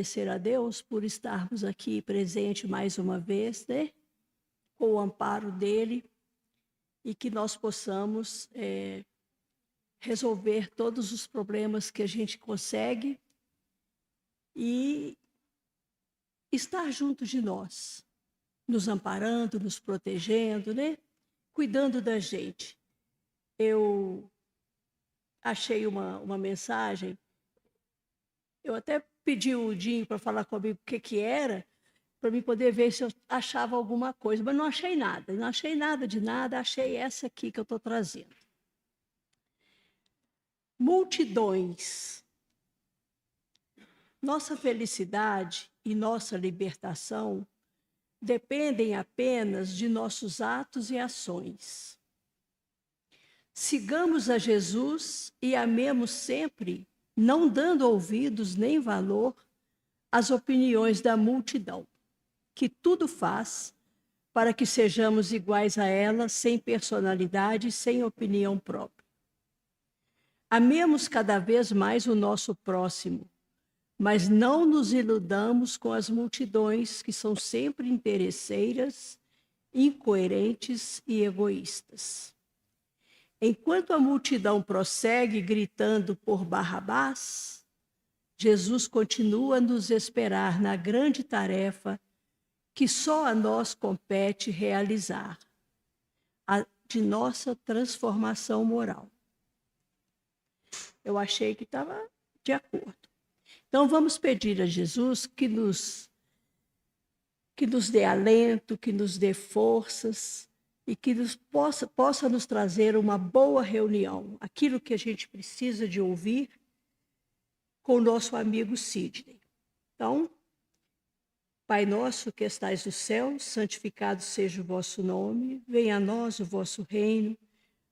agradecer a Deus por estarmos aqui presente mais uma vez, né? Com o amparo dele, e que nós possamos resolver todos os problemas que a gente consegue e estar junto de nós, nos amparando, nos protegendo, né? Cuidando da gente. Eu achei uma mensagem, eu até pedi o Dinho para falar comigo o que era, para mim poder ver se eu achava alguma coisa, mas não achei nada de nada, achei essa aqui que eu estou trazendo. Multidões. Nossa felicidade e nossa libertação dependem apenas de nossos atos e ações. Sigamos a Jesus e amemos sempre, não dando ouvidos nem valor às opiniões da multidão, que tudo faz para que sejamos iguais a ela, sem personalidade, sem opinião própria. Amemos cada vez mais o nosso próximo, mas não nos iludamos com as multidões que são sempre interesseiras, incoerentes e egoístas. Enquanto a multidão prossegue gritando por Barrabás, Jesus continua a nos esperar na grande tarefa que só a nós compete realizar, a de nossa transformação moral. Eu achei que estava de acordo. Então, vamos pedir a Jesus que nos dê alento, que nos dê forças e que possa nos trazer uma boa reunião, aquilo que a gente precisa de ouvir com o nosso amigo Sidney. Então, Pai nosso que estais no céu, santificado seja o vosso nome, venha a nós o vosso reino,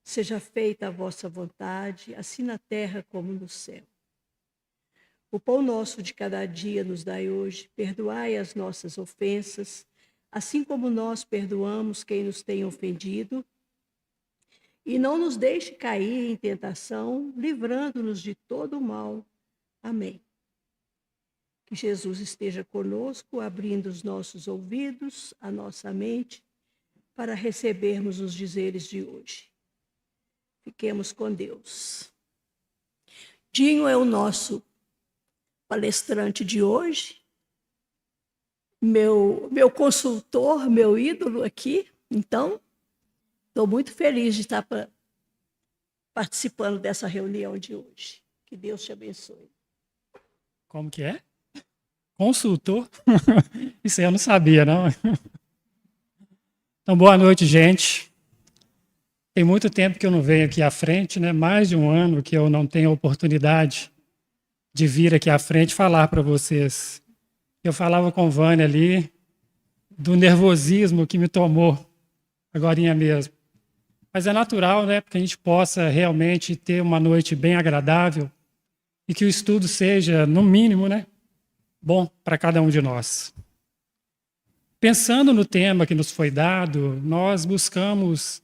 seja feita a vossa vontade, assim na terra como no céu. O pão nosso de cada dia nos dai hoje, perdoai as nossas ofensas, assim como nós perdoamos quem nos tem ofendido, e não nos deixe cair em tentação, livrando-nos de todo o mal. Amém. Que Jesus esteja conosco, abrindo os nossos ouvidos, a nossa mente, para recebermos os dizeres de hoje. Fiquemos com Deus. Dinho é o nosso palestrante de hoje, meu consultor, meu ídolo aqui. Então, estou muito feliz de estar participando dessa reunião de hoje. Que Deus te abençoe. Como que é? Consultor? Isso aí eu não sabia, não. Então, boa noite, gente. Tem muito tempo que eu não venho aqui à frente, né? Mais de um ano que eu não tenho oportunidade de vir aqui à frente falar para vocês. Eu falava com Vânia ali do nervosismo que me tomou agorinha mesmo. Mas é natural, né? Porque a gente possa realmente ter uma noite bem agradável e que o estudo seja, no mínimo, né? Bom para cada um de nós. Pensando no tema que nos foi dado, nós buscamos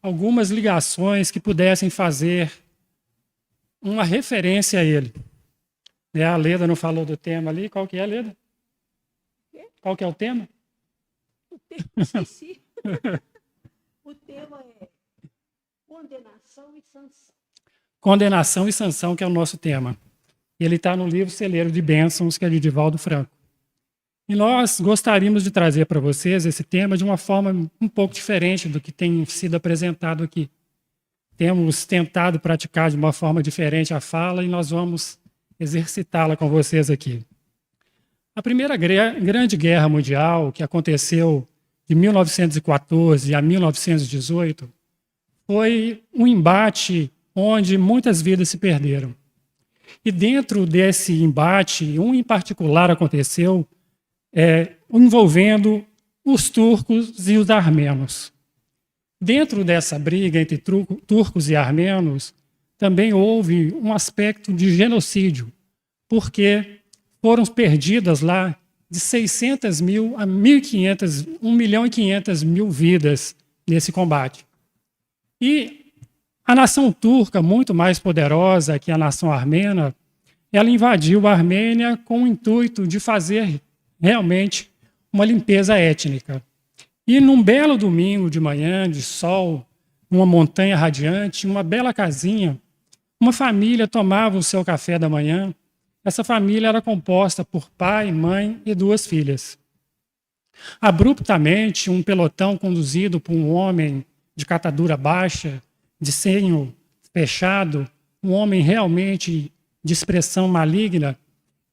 algumas ligações que pudessem fazer uma referência a ele. A Leda não falou do tema ali. Qual que é, Leda? Qual que é o tema? Esqueci. O tema é condenação e sanção. Condenação e sanção, que é o nosso tema. Ele está no livro Celeiro de Bênçãos, que é de Divaldo Franco. E nós gostaríamos de trazer para vocês esse tema de uma forma um pouco diferente do que tem sido apresentado aqui. Temos tentado praticar de uma forma diferente a fala e nós vamos exercitá-la com vocês aqui. A Primeira Grande Guerra Mundial, que aconteceu de 1914 a 1918, foi um embate onde muitas vidas se perderam. E dentro desse embate, um em particular aconteceu envolvendo os turcos e os armenos. Dentro dessa briga entre turcos e armenos, também houve um aspecto de genocídio, porque foram perdidas lá de 600 mil a 1.500.000 vidas nesse combate. E a nação turca, muito mais poderosa que a nação armena, ela invadiu a Armênia com o intuito de fazer realmente uma limpeza étnica. E num belo domingo de manhã, de sol, numa montanha radiante, uma bela casinha, uma família tomava o seu café da manhã. Essa família era composta por pai, mãe e 2 filhas. Abruptamente, um pelotão conduzido por um homem de catadura baixa, de senho fechado, um homem realmente de expressão maligna,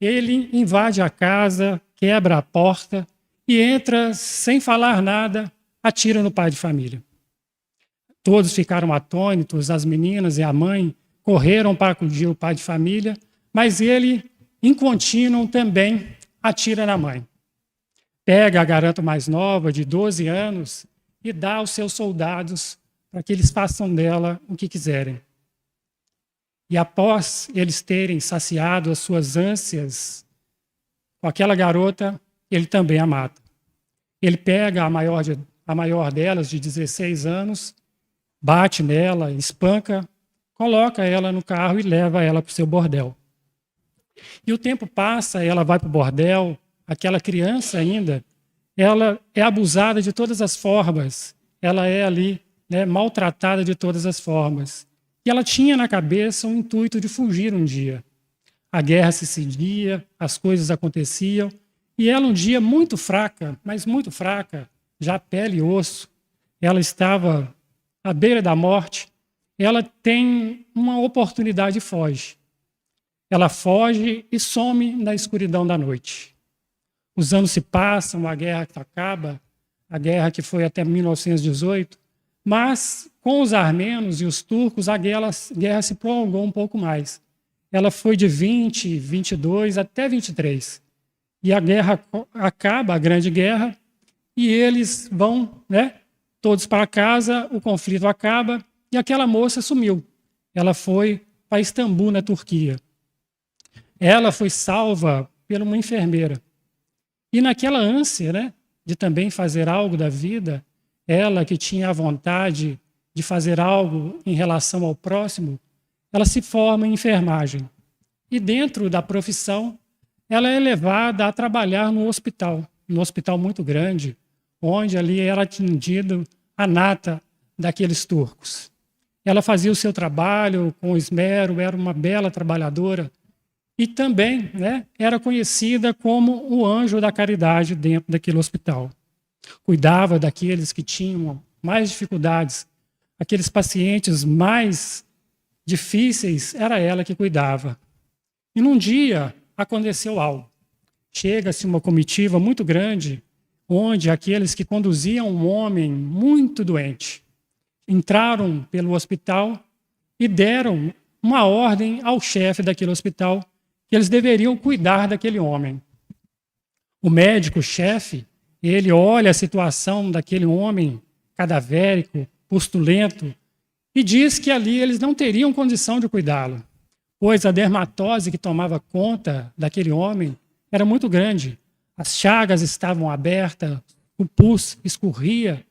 ele invade a casa, quebra a porta e entra sem falar nada, atira no pai de família. Todos ficaram atônitos, as meninas e a mãe correram para acudir o pai de família, mas ele, em contínuo, também atira na mãe. Pega a garota mais nova, de 12 anos, e dá aos seus soldados para que eles façam dela o que quiserem. E após eles terem saciado as suas ânsias com aquela garota, ele também a mata. Ele pega a maior delas, de 16 anos, bate nela, espanca, coloca ela no carro e leva ela para o seu bordel. E o tempo passa, ela vai para o bordel, aquela criança ainda, ela é abusada de todas as formas, ela é ali, maltratada de todas as formas. E ela tinha na cabeça o intuito de fugir um dia. A guerra se seguia, as coisas aconteciam, e ela um dia muito fraca, mas muito fraca, já pele e osso, ela estava à beira da morte, ela tem uma oportunidade e foge. Ela foge e some na escuridão da noite. Os anos se passam, a guerra acaba, a guerra que foi até 1918, mas com os armenos e os turcos, a guerra se prolongou um pouco mais. Ela foi de 20, 22 até 23. E a guerra acaba, a Grande Guerra, e eles vão, todos para casa, o conflito acaba, e aquela moça sumiu. Ela foi para Istambul, na Turquia. Ela foi salva por uma enfermeira. E naquela ânsia, de também fazer algo da vida, ela que tinha a vontade de fazer algo em relação ao próximo, ela se forma em enfermagem. E dentro da profissão, ela é levada a trabalhar num hospital muito grande, onde ali era atendido a nata daqueles turcos. Ela fazia o seu trabalho com esmero, era uma bela trabalhadora, e também era conhecida como o anjo da caridade dentro daquele hospital. Cuidava daqueles que tinham mais dificuldades, aqueles pacientes mais difíceis, era ela que cuidava. E num dia aconteceu algo. Chega-se uma comitiva muito grande, onde aqueles que conduziam um homem muito doente entraram pelo hospital e deram uma ordem ao chefe daquele hospital que eles deveriam cuidar daquele homem. O médico-chefe, ele olha a situação daquele homem cadavérico, pustulento, e diz que ali eles não teriam condição de cuidá-lo, pois a dermatose que tomava conta daquele homem era muito grande. As chagas estavam abertas, o pus escorria,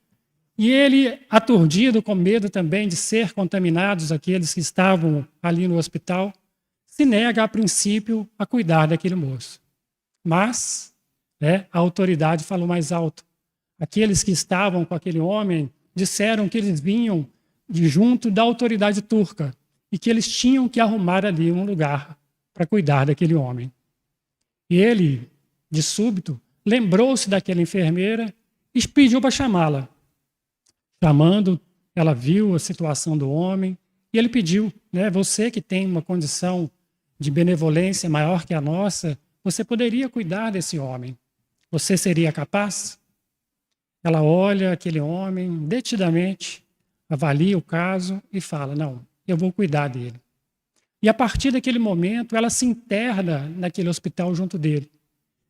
e ele, aturdido com medo também de ser contaminados aqueles que estavam ali no hospital, se nega, a princípio, a cuidar daquele moço. Mas a autoridade falou mais alto. Aqueles que estavam com aquele homem disseram que eles vinham de junto da autoridade turca e que eles tinham que arrumar ali um lugar para cuidar daquele homem. E ele, de súbito, lembrou-se daquela enfermeira e pediu para chamá-la. Chamando, ela viu a situação do homem e ele pediu, você que tem uma condição de benevolência maior que a nossa, você poderia cuidar desse homem. Você seria capaz? Ela olha aquele homem detidamente, avalia o caso e fala, não, eu vou cuidar dele. E a partir daquele momento, ela se interna naquele hospital junto dele.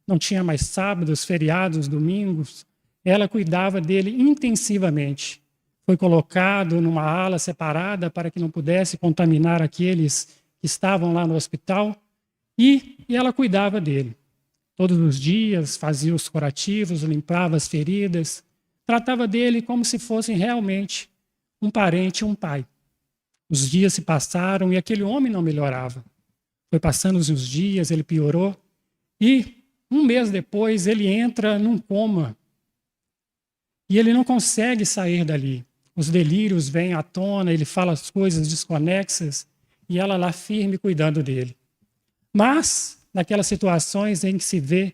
Não tinha mais sábados, feriados, domingos. Ela cuidava dele intensivamente. Foi colocado numa ala separada para que não pudesse contaminar aqueles que estavam lá no hospital, e ela cuidava dele. Todos os dias fazia os curativos, limpava as feridas, tratava dele como se fossem realmente um parente, um pai. Os dias se passaram e aquele homem não melhorava. Foi passando os dias, ele piorou. E um mês depois, ele entra num coma. E ele não consegue sair dali. Os delírios vêm à tona, ele fala as coisas desconexas, e ela lá firme cuidando dele. Mas, naquelas situações em que se vê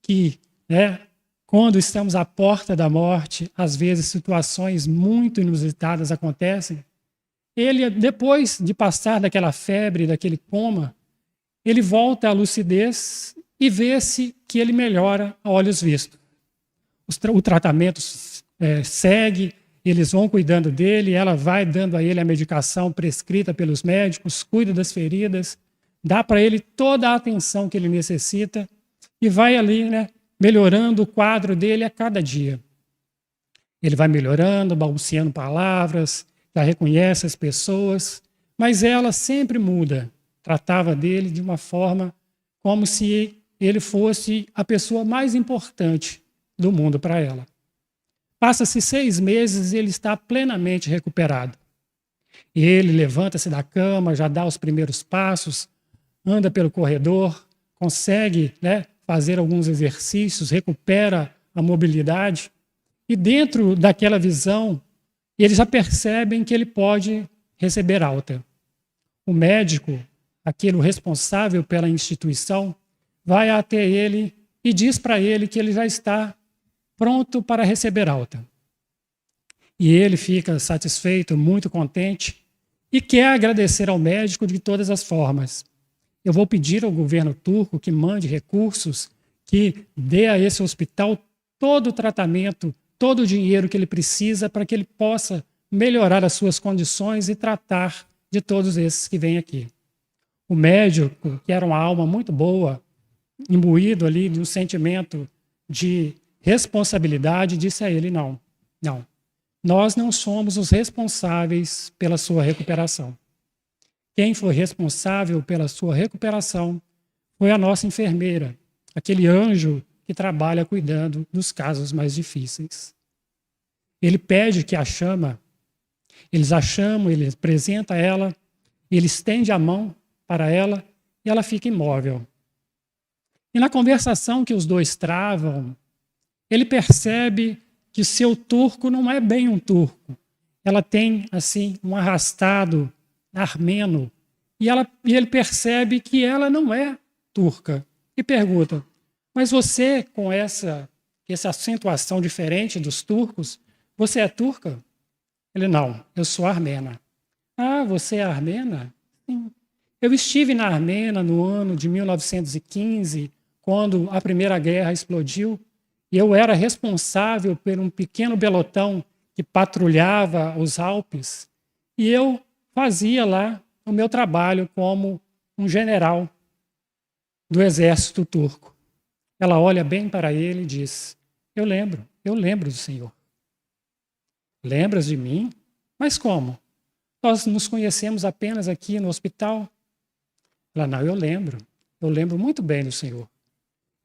que, quando estamos à porta da morte, às vezes situações muito inusitadas acontecem, ele, depois de passar daquela febre, daquele coma, ele volta à lucidez e vê-se que ele melhora a olhos vistos. O tratamento segue, eles vão cuidando dele, ela vai dando a ele a medicação prescrita pelos médicos, cuida das feridas, dá para ele toda a atenção que ele necessita e vai ali, melhorando o quadro dele a cada dia. Ele vai melhorando, balbuciando palavras, já reconhece as pessoas, mas ela sempre muda. Tratava dele de uma forma como se ele fosse a pessoa mais importante do mundo para ela. Passa-se 6 meses e ele está plenamente recuperado. Ele levanta-se da cama, já dá os primeiros passos, anda pelo corredor, consegue fazer alguns exercícios, recupera a mobilidade. E dentro daquela visão, eles já percebem que ele pode receber alta. O médico, aquele responsável pela instituição, vai até ele e diz para ele que ele já está pronto para receber alta. E ele fica satisfeito, muito contente, e quer agradecer ao médico de todas as formas. Eu vou pedir ao governo turco que mande recursos, que dê a esse hospital todo o tratamento, todo o dinheiro que ele precisa para que ele possa melhorar as suas condições e tratar de todos esses que vêm aqui. O médico, que era uma alma muito boa, imbuído ali de um sentimento de responsabilidade, disse a ele: não, nós não somos os responsáveis pela sua recuperação. Quem foi responsável pela sua recuperação foi a nossa enfermeira, aquele anjo que trabalha cuidando dos casos mais difíceis. Ele pede que a chama, eles a chamam, ele apresenta ela, ele estende a mão para ela e ela fica imóvel. E na conversação que os dois travam, ele percebe que o seu turco não é bem um turco. Ela tem, assim, um arrastado armeno. E ele percebe que ela não é turca. E pergunta: mas você, com essa acentuação diferente dos turcos, você é turca? Ele: não, eu sou armena. Ah, você é armena? Sim. Eu estive na Armênia no ano de 1915, quando a Primeira Guerra explodiu, e eu era responsável por um pequeno pelotão que patrulhava os Alpes, e eu fazia lá o meu trabalho como um general do exército turco. Ela olha bem para ele e diz: eu lembro do senhor. Lembras de mim? Mas como? Nós nos conhecemos apenas aqui no hospital. Ela: não, eu lembro muito bem do senhor.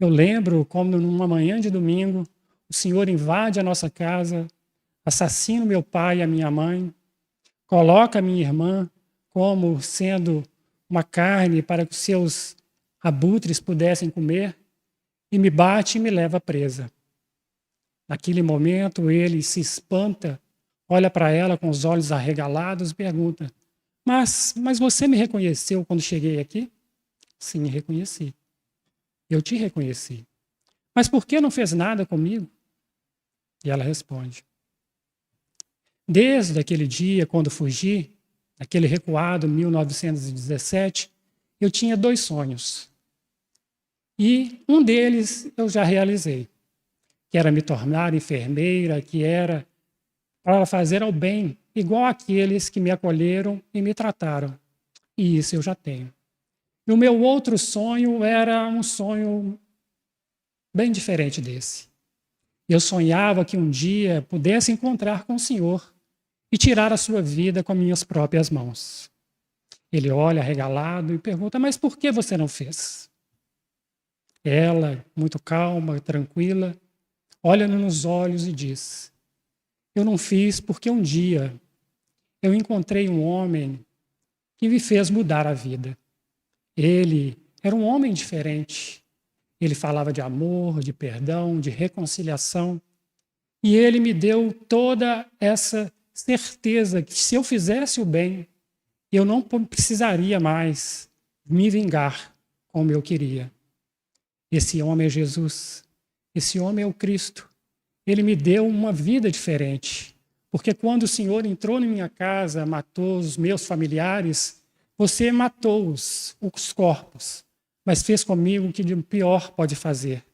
Eu lembro como numa manhã de domingo, o senhor invade a nossa casa, assassina meu pai e a minha mãe, coloca a minha irmã como sendo uma carne para que os seus abutres pudessem comer, e me bate e me leva presa. Naquele momento, ele se espanta, olha para ela com os olhos arregalados e pergunta: mas você me reconheceu quando cheguei aqui? Sim, reconheci. Eu te reconheci. Mas por que não fez nada comigo? E ela responde: desde aquele dia, quando fugi, aquele recuado 1917, eu tinha 2 sonhos. E um deles eu já realizei, que era me tornar enfermeira, que era para fazer ao bem, igual aqueles que me acolheram e me trataram. E isso eu já tenho. E o meu outro sonho era um sonho bem diferente desse. Eu sonhava que um dia pudesse encontrar com o Senhor e tirar a sua vida com minhas próprias mãos. Ele olha arregalado e pergunta: mas por que você não fez? Ela, muito calma, tranquila, olha-no nos olhos e diz: eu não fiz porque um dia eu encontrei um homem que me fez mudar a vida. Ele era um homem diferente. Ele falava de amor, de perdão, de reconciliação. E ele me deu toda essa certeza que se eu fizesse o bem, eu não precisaria mais me vingar como eu queria. Esse homem é Jesus. Esse homem é o Cristo. Ele me deu uma vida diferente. Porque quando o Senhor entrou na minha casa, matou os meus familiares, você matou os corpos, mas fez comigo o que de pior pode fazer.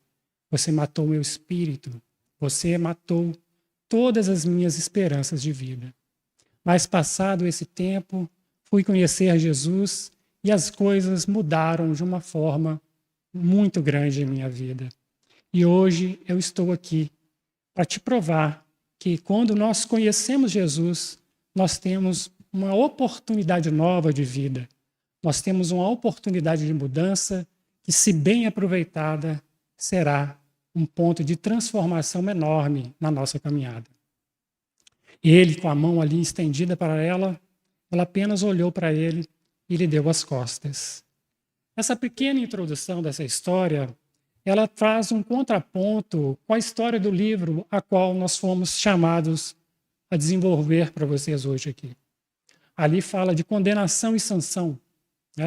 Você matou o meu espírito. Você matou todas as minhas esperanças de vida. Mas passado esse tempo, fui conhecer Jesus e as coisas mudaram de uma forma muito grande em minha vida. E hoje eu estou aqui para te provar que quando nós conhecemos Jesus, nós temos uma oportunidade nova de vida. Nós temos uma oportunidade de mudança que, se bem aproveitada, será um ponto de transformação enorme na nossa caminhada. Ele, com a mão ali estendida para ela apenas olhou para ele e lhe deu as costas. Essa pequena introdução dessa história, ela traz um contraponto com a história do livro a qual nós fomos chamados a desenvolver para vocês hoje aqui. Ali fala de condenação e sanção.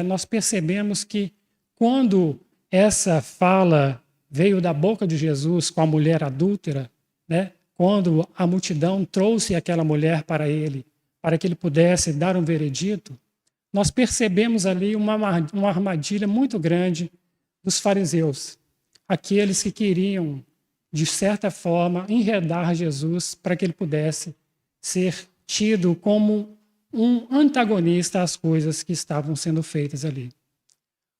Nós percebemos que quando essa fala veio da boca de Jesus com a mulher adúltera, quando a multidão trouxe aquela mulher para ele, para que ele pudesse dar um veredito, nós percebemos ali uma armadilha muito grande dos fariseus, aqueles que queriam, de certa forma, enredar Jesus para que ele pudesse ser tido como um antagonista às coisas que estavam sendo feitas ali.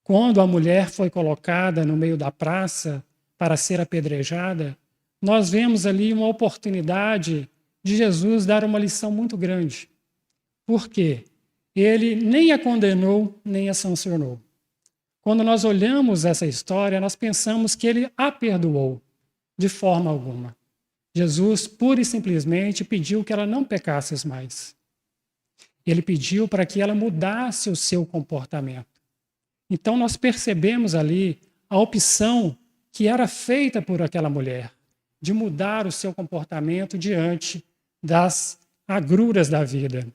Quando a mulher foi colocada no meio da praça para ser apedrejada, nós vemos ali uma oportunidade de Jesus dar uma lição muito grande. Por quê? Ele nem a condenou, nem a sancionou. Quando nós olhamos essa história, nós pensamos que ele a perdoou de forma alguma. Jesus, pura e simplesmente, pediu que ela não pecasse mais. Ele pediu para que ela mudasse o seu comportamento. Então nós percebemos ali a opção que era feita por aquela mulher, de mudar o seu comportamento diante das agruras da vida.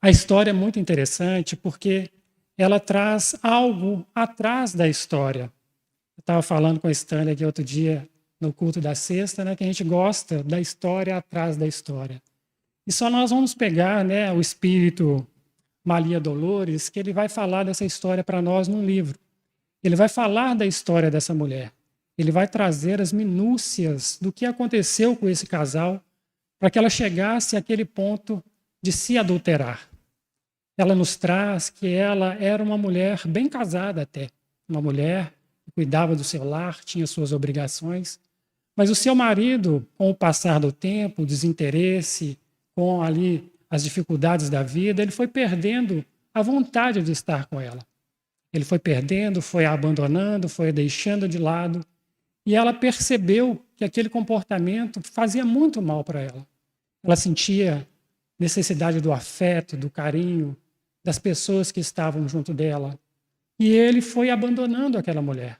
A história é muito interessante porque ela traz algo atrás da história. Eu estava falando com a Stanley aqui outro dia, no culto da sexta, que a gente gosta da história atrás da história. E só nós vamos pegar o espírito Maria Dolores, que ele vai falar dessa história para nós num livro. Ele vai falar da história dessa mulher. Ele vai trazer as minúcias do que aconteceu com esse casal para que ela chegasse àquele ponto de se adulterar. Ela nos traz que ela era uma mulher bem casada até, uma mulher que cuidava do seu lar, tinha suas obrigações, mas o seu marido, com o passar do tempo, o desinteresse, com ali as dificuldades da vida, ele foi perdendo a vontade de estar com ela. Ele foi perdendo, foi a abandonando, foi a deixando de lado, e ela percebeu que aquele comportamento fazia muito mal para ela. Ela sentia necessidade do afeto, do carinho, das pessoas que estavam junto dela. E ele foi abandonando aquela mulher.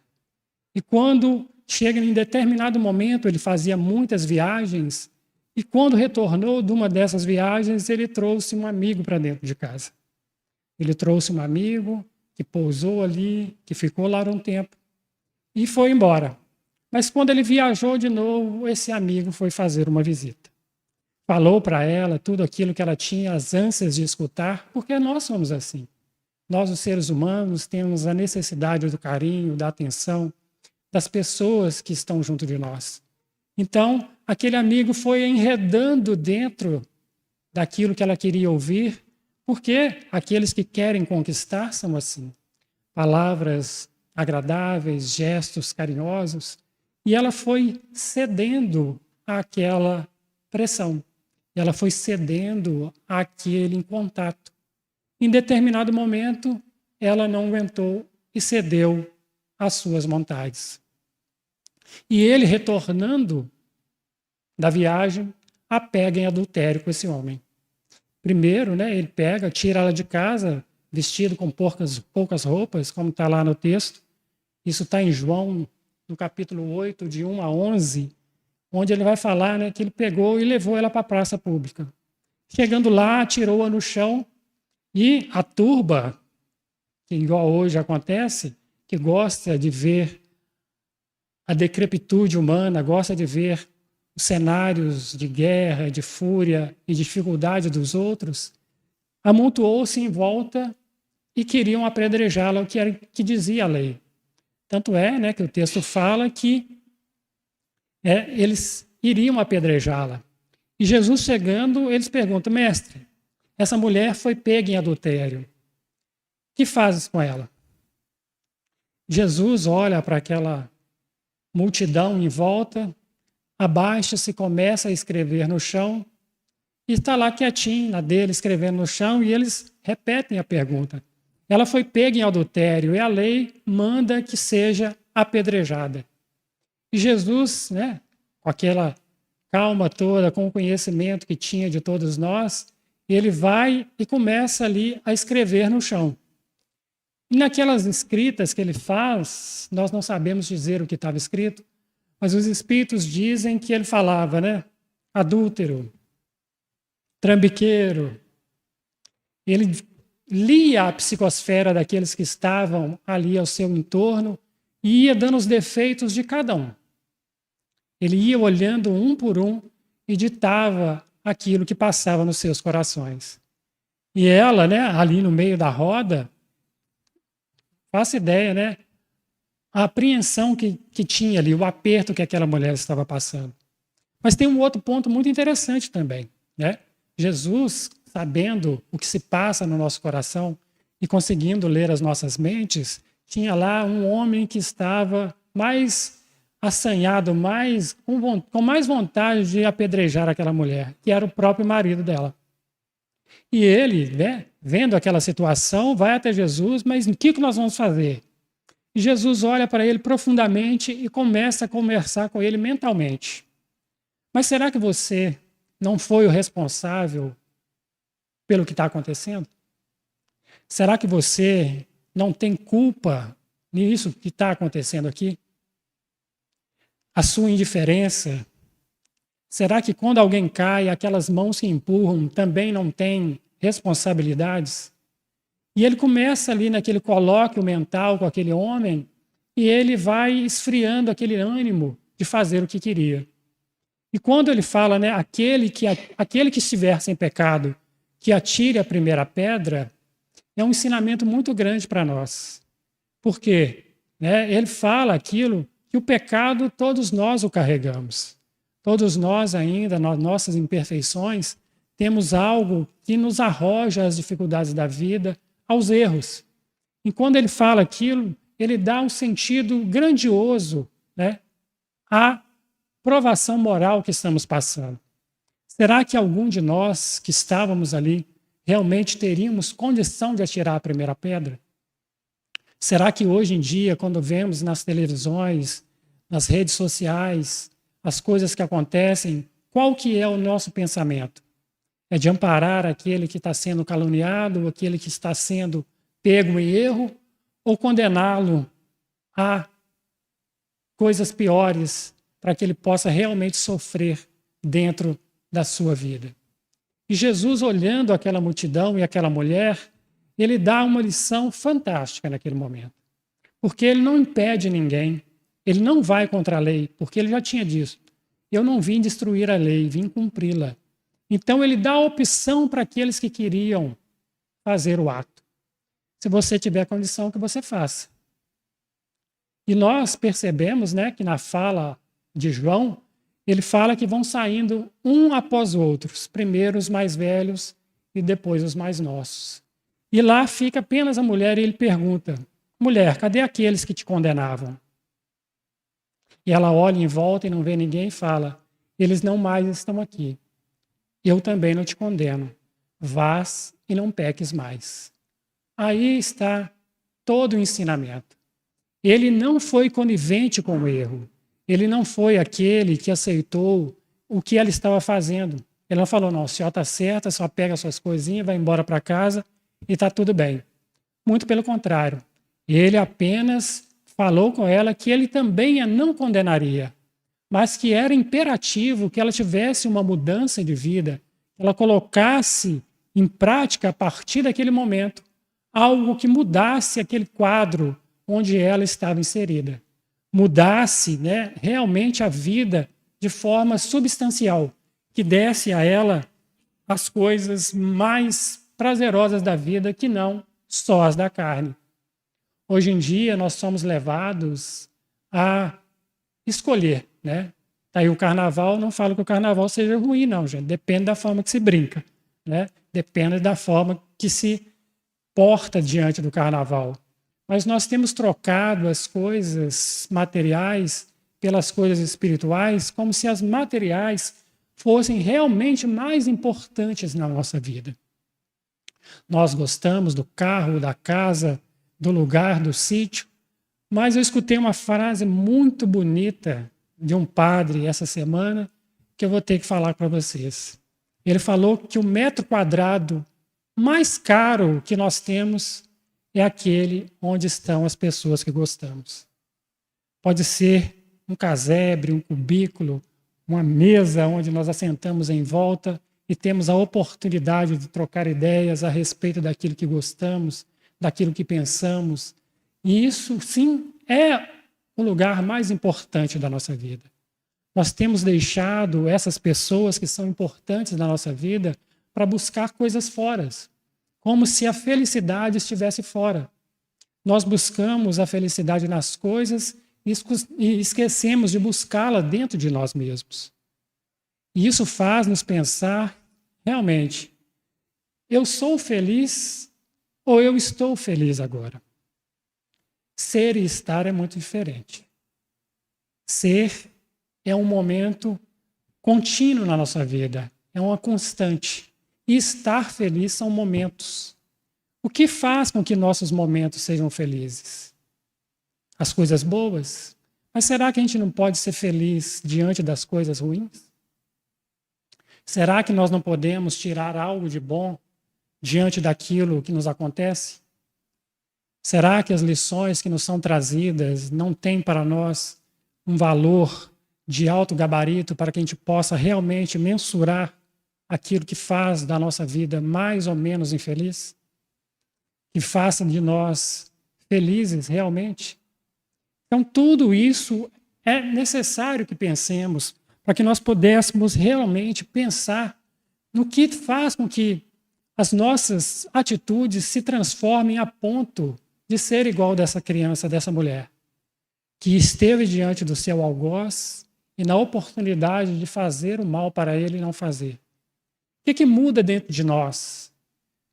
E quando chega em determinado momento, ele fazia muitas viagens, e quando retornou de uma dessas viagens, ele trouxe um amigo para dentro de casa. Ele trouxe um amigo que pousou ali, que ficou lá um tempo, e foi embora. Mas quando ele viajou de novo, esse amigo foi fazer uma visita. Falou para ela tudo aquilo que ela tinha as ânsias de escutar, porque nós somos assim. Nós, os seres humanos, temos a necessidade do carinho, da atenção das pessoas que estão junto de nós. Então, aquele amigo foi enredando dentro daquilo que ela queria ouvir, porque aqueles que querem conquistar são assim. Palavras agradáveis, gestos carinhosos, e ela foi cedendo àquela pressão. Ela foi cedendo àquele contato. Em determinado momento, ela não aguentou e cedeu às suas vontades. E ele, retornando da viagem, a pega em adultério com esse homem. Primeiro, ele pega, tira ela de casa, vestido com poucas roupas, como está lá no texto. Isso está em João, no capítulo 8, de 1 a 11, onde ele vai falar, né, que ele pegou e levou ela para a praça pública. Chegando lá, atirou-a no chão e a turba, que igual hoje acontece, que gosta de ver a decrepitude humana, gosta de ver os cenários de guerra, de fúria e dificuldade dos outros, amontoou-se em volta e queriam apedrejá-la, o que dizia a lei. Tanto é, né, que o texto fala que eles iriam apedrejá-la. E Jesus chegando, eles perguntam: mestre, essa mulher foi pega em adultério. Que fazes com ela? Jesus olha para aquela multidão em volta, abaixa-se, começa a escrever no chão, e está lá quietinho, na dele, escrevendo no chão, e eles repetem a pergunta. Ela foi pega em adultério, e a lei manda que seja apedrejada. E Jesus, né, com aquela calma toda, com o conhecimento que tinha de todos nós, ele vai e começa ali a escrever no chão. E naquelas escritas que ele faz, nós não sabemos dizer o que estava escrito, mas os espíritos dizem que ele falava, né? Adúltero, trambiqueiro. Ele lia a psicosfera daqueles que estavam ali ao seu entorno e ia dando os defeitos de cada um. Ele ia olhando um por um e ditava aquilo que passava nos seus corações. E ela, né, ali no meio da roda, faça ideia, né? A apreensão que tinha ali, o aperto que aquela mulher estava passando. Mas tem um outro ponto muito interessante também, né? Jesus, sabendo o que se passa no nosso coração e conseguindo ler as nossas mentes, tinha lá um homem que estava mais assanhado, com mais vontade de apedrejar aquela mulher, que era o próprio marido dela. E ele, né, vendo aquela situação, vai até Jesus, mas o que nós vamos fazer? E Jesus olha para ele profundamente e começa a conversar com ele mentalmente. Mas será que você não foi o responsável pelo que está acontecendo? Será que você não tem culpa nisso que está acontecendo aqui? A sua indiferença? Será que quando alguém cai, aquelas mãos que empurram também não têm responsabilidades? E ele começa ali naquele colóquio mental com aquele homem e ele vai esfriando aquele ânimo de fazer o que queria. E quando ele fala, né, aquele que estiver sem pecado, que atire a primeira pedra, é um ensinamento muito grande para nós. Por quê? Né, ele fala aquilo que o pecado todos nós o carregamos. Todos nós ainda, nas nossas imperfeições, temos algo que nos arroja às dificuldades da vida, aos erros. E quando ele fala aquilo, ele dá um sentido grandioso, né, à provação moral que estamos passando. Será que algum de nós que estávamos ali realmente teríamos condição de atirar a primeira pedra? Será que hoje em dia, quando vemos nas televisões, nas redes sociais, as coisas que acontecem, qual que é o nosso pensamento? É de amparar aquele que está sendo caluniado, aquele que está sendo pego em erro, ou condená-lo a coisas piores para que ele possa realmente sofrer dentro da sua vida? E Jesus, olhando aquela multidão e aquela mulher, ele dá uma lição fantástica naquele momento. Porque ele não impede ninguém, ele não vai contra a lei, porque ele já tinha dito: eu não vim destruir a lei, vim cumpri-la. Então ele dá a opção para aqueles que queriam fazer o ato. Se você tiver condição, que você faça. E nós percebemos, né, que na fala de João, ele fala que vão saindo um após o outro, primeiro os mais velhos e depois os mais nossos. E lá fica apenas a mulher e ele pergunta: mulher, cadê aqueles que te condenavam? E ela olha em volta e não vê ninguém e fala: eles não mais estão aqui. Eu também não te condeno. Vás e não peques mais. Aí está todo o ensinamento. Ele não foi conivente com o erro. Ele não foi aquele que aceitou o que ela estava fazendo. Ele não falou: não, a senhora está certa, só pega suas coisinhas, vai embora para casa e está tudo bem. Muito pelo contrário. Ele apenas falou com ela que ele também a não condenaria, mas que era imperativo que ela tivesse uma mudança de vida, que ela colocasse em prática, a partir daquele momento, algo que mudasse aquele quadro onde ela estava inserida. Mudasse, né, realmente a vida de forma substancial, que desse a ela as coisas mais prazerosas da vida, que não só as da carne. Hoje em dia, nós somos levados a escolher, né? Tá aí o carnaval, não falo que o carnaval seja ruim, não, gente. Depende da forma que se brinca, né? Depende da forma que se porta diante do carnaval. Mas nós temos trocado as coisas materiais pelas coisas espirituais, como se as materiais fossem realmente mais importantes na nossa vida. Nós gostamos do carro, da casa, do lugar, do sítio, mas eu escutei uma frase muito bonita de um padre essa semana que eu vou ter que falar para vocês. Ele falou que o metro quadrado mais caro que nós temos é aquele onde estão as pessoas que gostamos. Pode ser um casebre, um cubículo, uma mesa onde nós assentamos em volta e temos a oportunidade de trocar ideias a respeito daquilo que gostamos, daquilo que pensamos. E isso, sim, é o lugar mais importante da nossa vida. Nós temos deixado essas pessoas que são importantes na nossa vida para buscar coisas fora, como se a felicidade estivesse fora. Nós buscamos a felicidade nas coisas e esquecemos de buscá-la dentro de nós mesmos. E isso faz nos pensar, realmente, eu sou feliz ou eu estou feliz agora? Ser e estar é muito diferente. Ser é um momento contínuo na nossa vida, é uma constante. E estar feliz são momentos. O que faz com que nossos momentos sejam felizes? As coisas boas? Mas será que a gente não pode ser feliz diante das coisas ruins? Será que nós não podemos tirar algo de bom diante daquilo que nos acontece? Será que as lições que nos são trazidas não têm para nós um valor de alto gabarito para que a gente possa realmente mensurar aquilo que faz da nossa vida mais ou menos infeliz? Que faça de nós felizes realmente? Então, tudo isso é necessário que pensemos para que nós pudéssemos realmente pensar no que faz com que as nossas atitudes se transformem a ponto de ser igual dessa criança, dessa mulher, que esteve diante do seu algoz e na oportunidade de fazer o mal para ele não fazer. O que muda dentro de nós?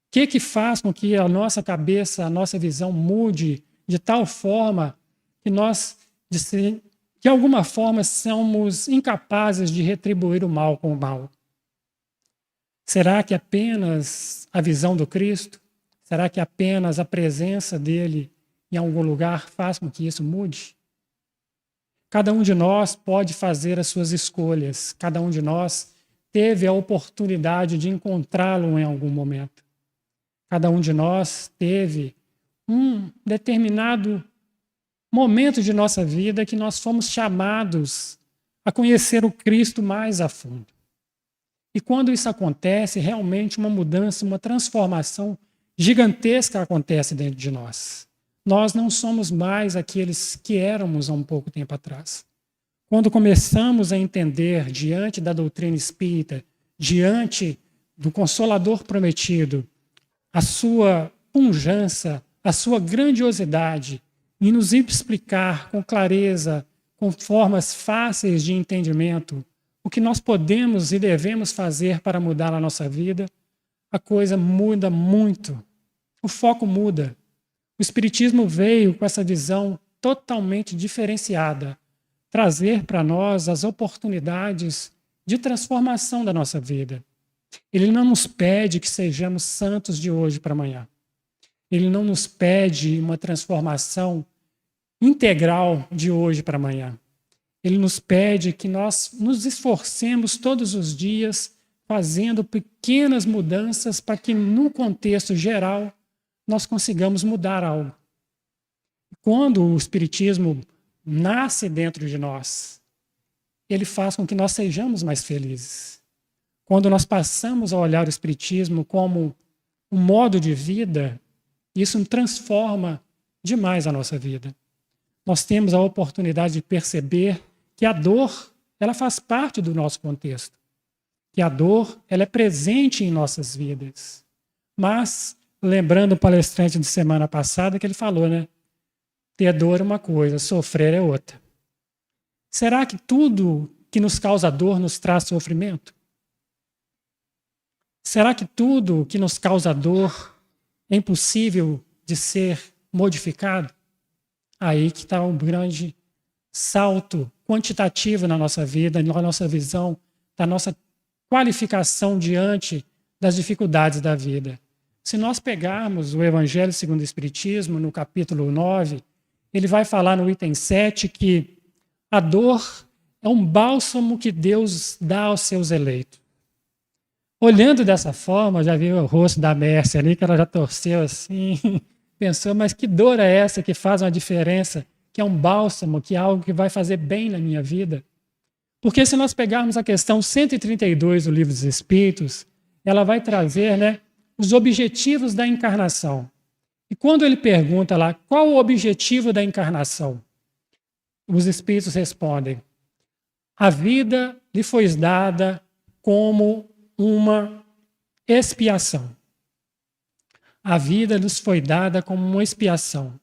O que faz com que a nossa cabeça, a nossa visão mude de tal forma que nós, de alguma forma, somos incapazes de retribuir o mal com o mal? Será que apenas a visão do Cristo? Será que apenas a presença dele em algum lugar faz com que isso mude? Cada um de nós pode fazer as suas escolhas. Cada um de nós teve a oportunidade de encontrá-lo em algum momento. Cada um de nós teve um determinado momento de nossa vida que nós fomos chamados a conhecer o Cristo mais a fundo. E quando isso acontece, realmente uma mudança, uma transformação gigantesca acontece dentro de nós. Nós não somos mais aqueles que éramos há um pouco tempo atrás. Quando começamos a entender, diante da doutrina espírita, diante do Consolador prometido, a sua pujança, a sua grandiosidade, e nos explicar com clareza, com formas fáceis de entendimento, o que nós podemos e devemos fazer para mudar a nossa vida, a coisa muda muito. O foco muda. O Espiritismo veio com essa visão totalmente diferenciada, trazer para nós as oportunidades de transformação da nossa vida. Ele não nos pede que sejamos santos de hoje para amanhã. Ele não nos pede uma transformação integral de hoje para amanhã. Ele nos pede que nós nos esforcemos todos os dias fazendo pequenas mudanças para que, num contexto geral, nós consigamos mudar algo. Quando o Espiritismo nasce dentro de nós, ele faz com que nós sejamos mais felizes. Quando nós passamos a olhar o Espiritismo como um modo de vida, isso transforma demais a nossa vida. Nós temos a oportunidade de perceber que a dor, ela faz parte do nosso contexto. Que a dor, ela é presente em nossas vidas. Mas, lembrando o palestrante de semana passada que ele falou, né? Ter dor é uma coisa, sofrer é outra. Será que tudo que nos causa dor nos traz sofrimento? Será que tudo que nos causa dor é impossível de ser modificado? Aí que está um grande salto quantitativo na nossa vida, na nossa visão, da nossa qualificação diante das dificuldades da vida. Se nós pegarmos o Evangelho segundo o Espiritismo, no capítulo 9, ele vai falar no item 7 que a dor é um bálsamo que Deus dá aos seus eleitos. Olhando dessa forma, já viu o rosto da Mércia ali, que ela já torceu assim, pensou, mas que dor é essa que faz uma diferença, que é um bálsamo, que é algo que vai fazer bem na minha vida? Porque se nós pegarmos a questão 132 do Livro dos Espíritos, ela vai trazer, né, os objetivos da encarnação. E quando ele pergunta lá, qual o objetivo da encarnação? Os Espíritos respondem, a vida lhe foi dada como uma expiação. A vida lhes foi dada como uma expiação.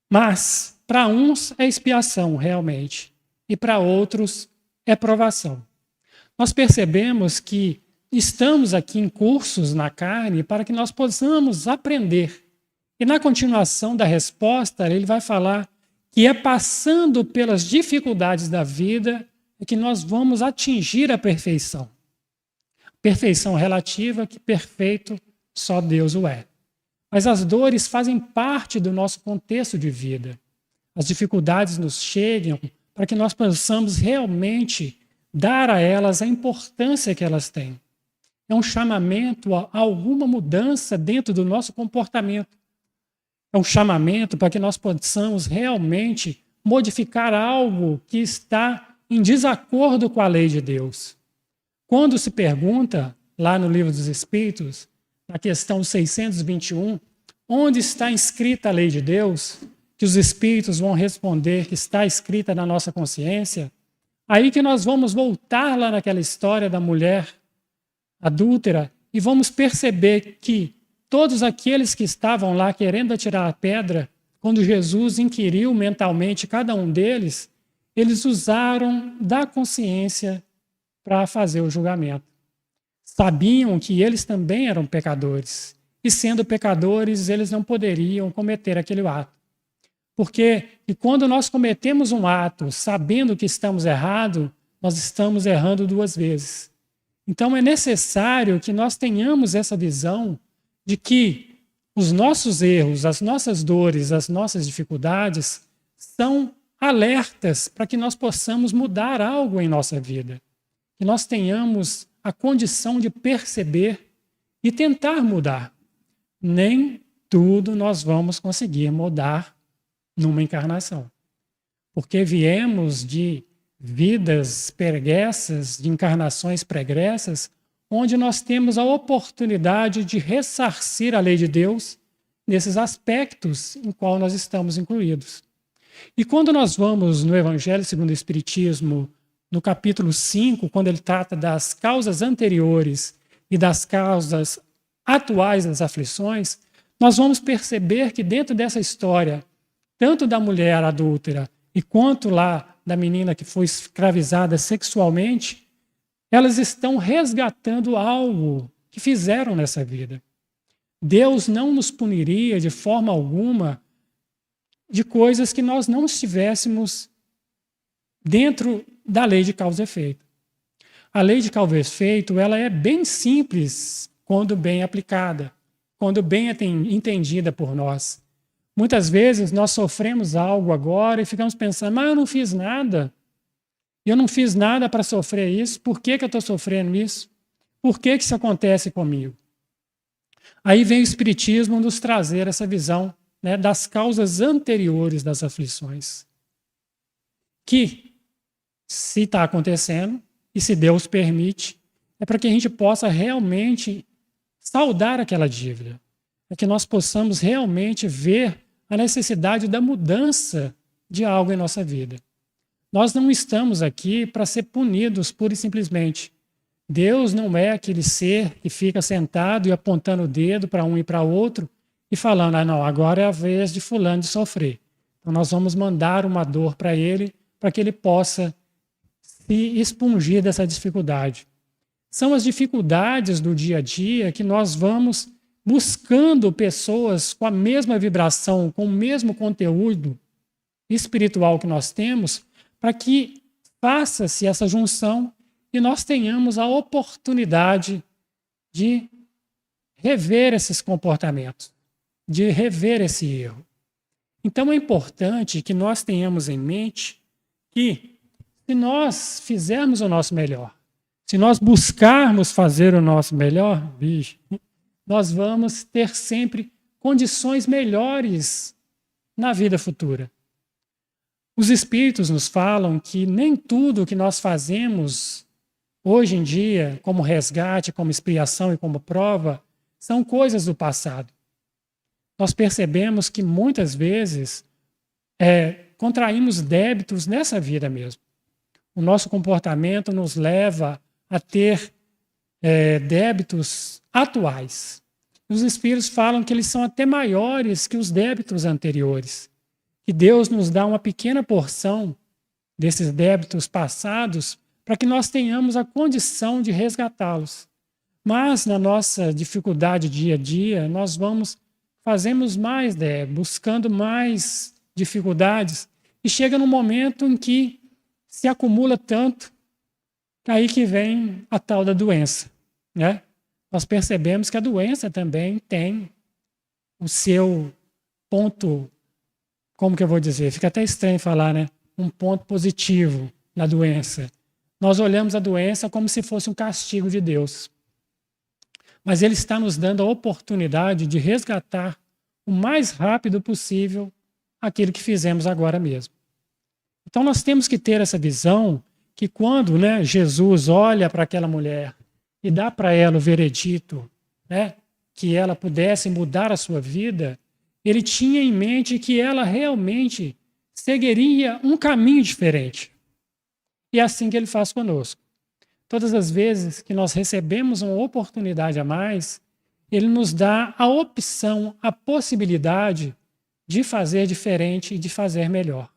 Mas, para uns é expiação, realmente, e para outros é provação. Nós percebemos que estamos aqui em cursos na carne para que nós possamos aprender. E na continuação da resposta, ele vai falar que é passando pelas dificuldades da vida que nós vamos atingir a perfeição. Perfeição relativa, que perfeito só Deus o é. Mas as dores fazem parte do nosso contexto de vida. As dificuldades nos chegam para que nós possamos realmente dar a elas a importância que elas têm. É um chamamento a alguma mudança dentro do nosso comportamento. É um chamamento para que nós possamos realmente modificar algo que está em desacordo com a lei de Deus. Quando se pergunta, lá no Livro dos Espíritos, na questão 621, onde está inscrita a lei de Deus, que os Espíritos vão responder que está escrita na nossa consciência, aí que nós vamos voltar lá naquela história da mulher adúltera e vamos perceber que todos aqueles que estavam lá querendo atirar a pedra, quando Jesus inquiriu mentalmente cada um deles, eles usaram da consciência para fazer o julgamento. Sabiam que eles também eram pecadores. E sendo pecadores, eles não poderiam cometer aquele ato. Porque quando nós cometemos um ato sabendo que estamos errados, nós estamos errando duas vezes. Então é necessário que nós tenhamos essa visão de que os nossos erros, as nossas dores, as nossas dificuldades são alertas para que nós possamos mudar algo em nossa vida. Que nós tenhamos a condição de perceber e tentar mudar. Nem tudo nós vamos conseguir mudar numa encarnação. Porque viemos de vidas pregressas, de encarnações pregressas, onde nós temos a oportunidade de ressarcir a lei de Deus nesses aspectos em qual nós estamos incluídos. E quando nós vamos no Evangelho segundo o Espiritismo, no capítulo 5, quando ele trata das causas anteriores e das causas atuais das aflições, nós vamos perceber que dentro dessa história, tanto da mulher adúltera e quanto lá da menina que foi escravizada sexualmente, elas estão resgatando algo que fizeram nessa vida. Deus não nos puniria de forma alguma de coisas que nós não estivéssemos dentro da lei de causa e efeito. A lei de causa e efeito, ela é bem simples quando bem aplicada, quando bem entendida por nós. Muitas vezes nós sofremos algo agora e ficamos pensando, mas eu não fiz nada. Eu não fiz nada para sofrer isso. Por que eu estou sofrendo isso? Por que isso acontece comigo? Aí vem o Espiritismo nos trazer essa visão, né, das causas anteriores das aflições. Que, se está acontecendo, e se Deus permite, é para que a gente possa realmente saldar aquela dívida. Para que nós possamos realmente ver a necessidade da mudança de algo em nossa vida. Nós não estamos aqui para ser punidos pura e simplesmente. Deus não é aquele ser que fica sentado e apontando o dedo para um e para outro e falando, não, agora é a vez de fulano de sofrer. Então nós vamos mandar uma dor para ele, para que ele possa se expungir dessa dificuldade. São as dificuldades do dia a dia que nós vamos buscando pessoas com a mesma vibração, com o mesmo conteúdo espiritual que nós temos, para que faça-se essa junção e nós tenhamos a oportunidade de rever esses comportamentos, de rever esse erro. Então é importante que nós tenhamos em mente que, se nós fizermos o nosso melhor, se nós buscarmos fazer o nosso melhor, nós vamos ter sempre condições melhores na vida futura. Os Espíritos nos falam que nem tudo que nós fazemos hoje em dia, como resgate, como expiação e como prova, são coisas do passado. Nós percebemos que muitas vezes contraímos débitos nessa vida mesmo. O nosso comportamento nos leva a ter débitos atuais. Os Espíritos falam que eles são até maiores que os débitos anteriores. Que Deus nos dá uma pequena porção desses débitos passados para que nós tenhamos a condição de resgatá-los. Mas na nossa dificuldade dia a dia, nós fazemos mais buscando mais dificuldades e chega num momento em que se acumula tanto, aí que vem a tal da doença, né? Nós percebemos que a doença também tem o seu ponto, como que eu vou dizer? Fica até estranho falar, né? Um ponto positivo na doença. Nós olhamos a doença como se fosse um castigo de Deus. Mas Ele está nos dando a oportunidade de resgatar o mais rápido possível aquilo que fizemos agora mesmo. Então nós temos que ter essa visão que quando, né, Jesus olha para aquela mulher e dá para ela o veredito, né, que ela pudesse mudar a sua vida, ele tinha em mente que ela realmente seguiria um caminho diferente. E é assim que ele faz conosco. Todas as vezes que nós recebemos uma oportunidade a mais, ele nos dá a opção, a possibilidade de fazer diferente e de fazer melhor.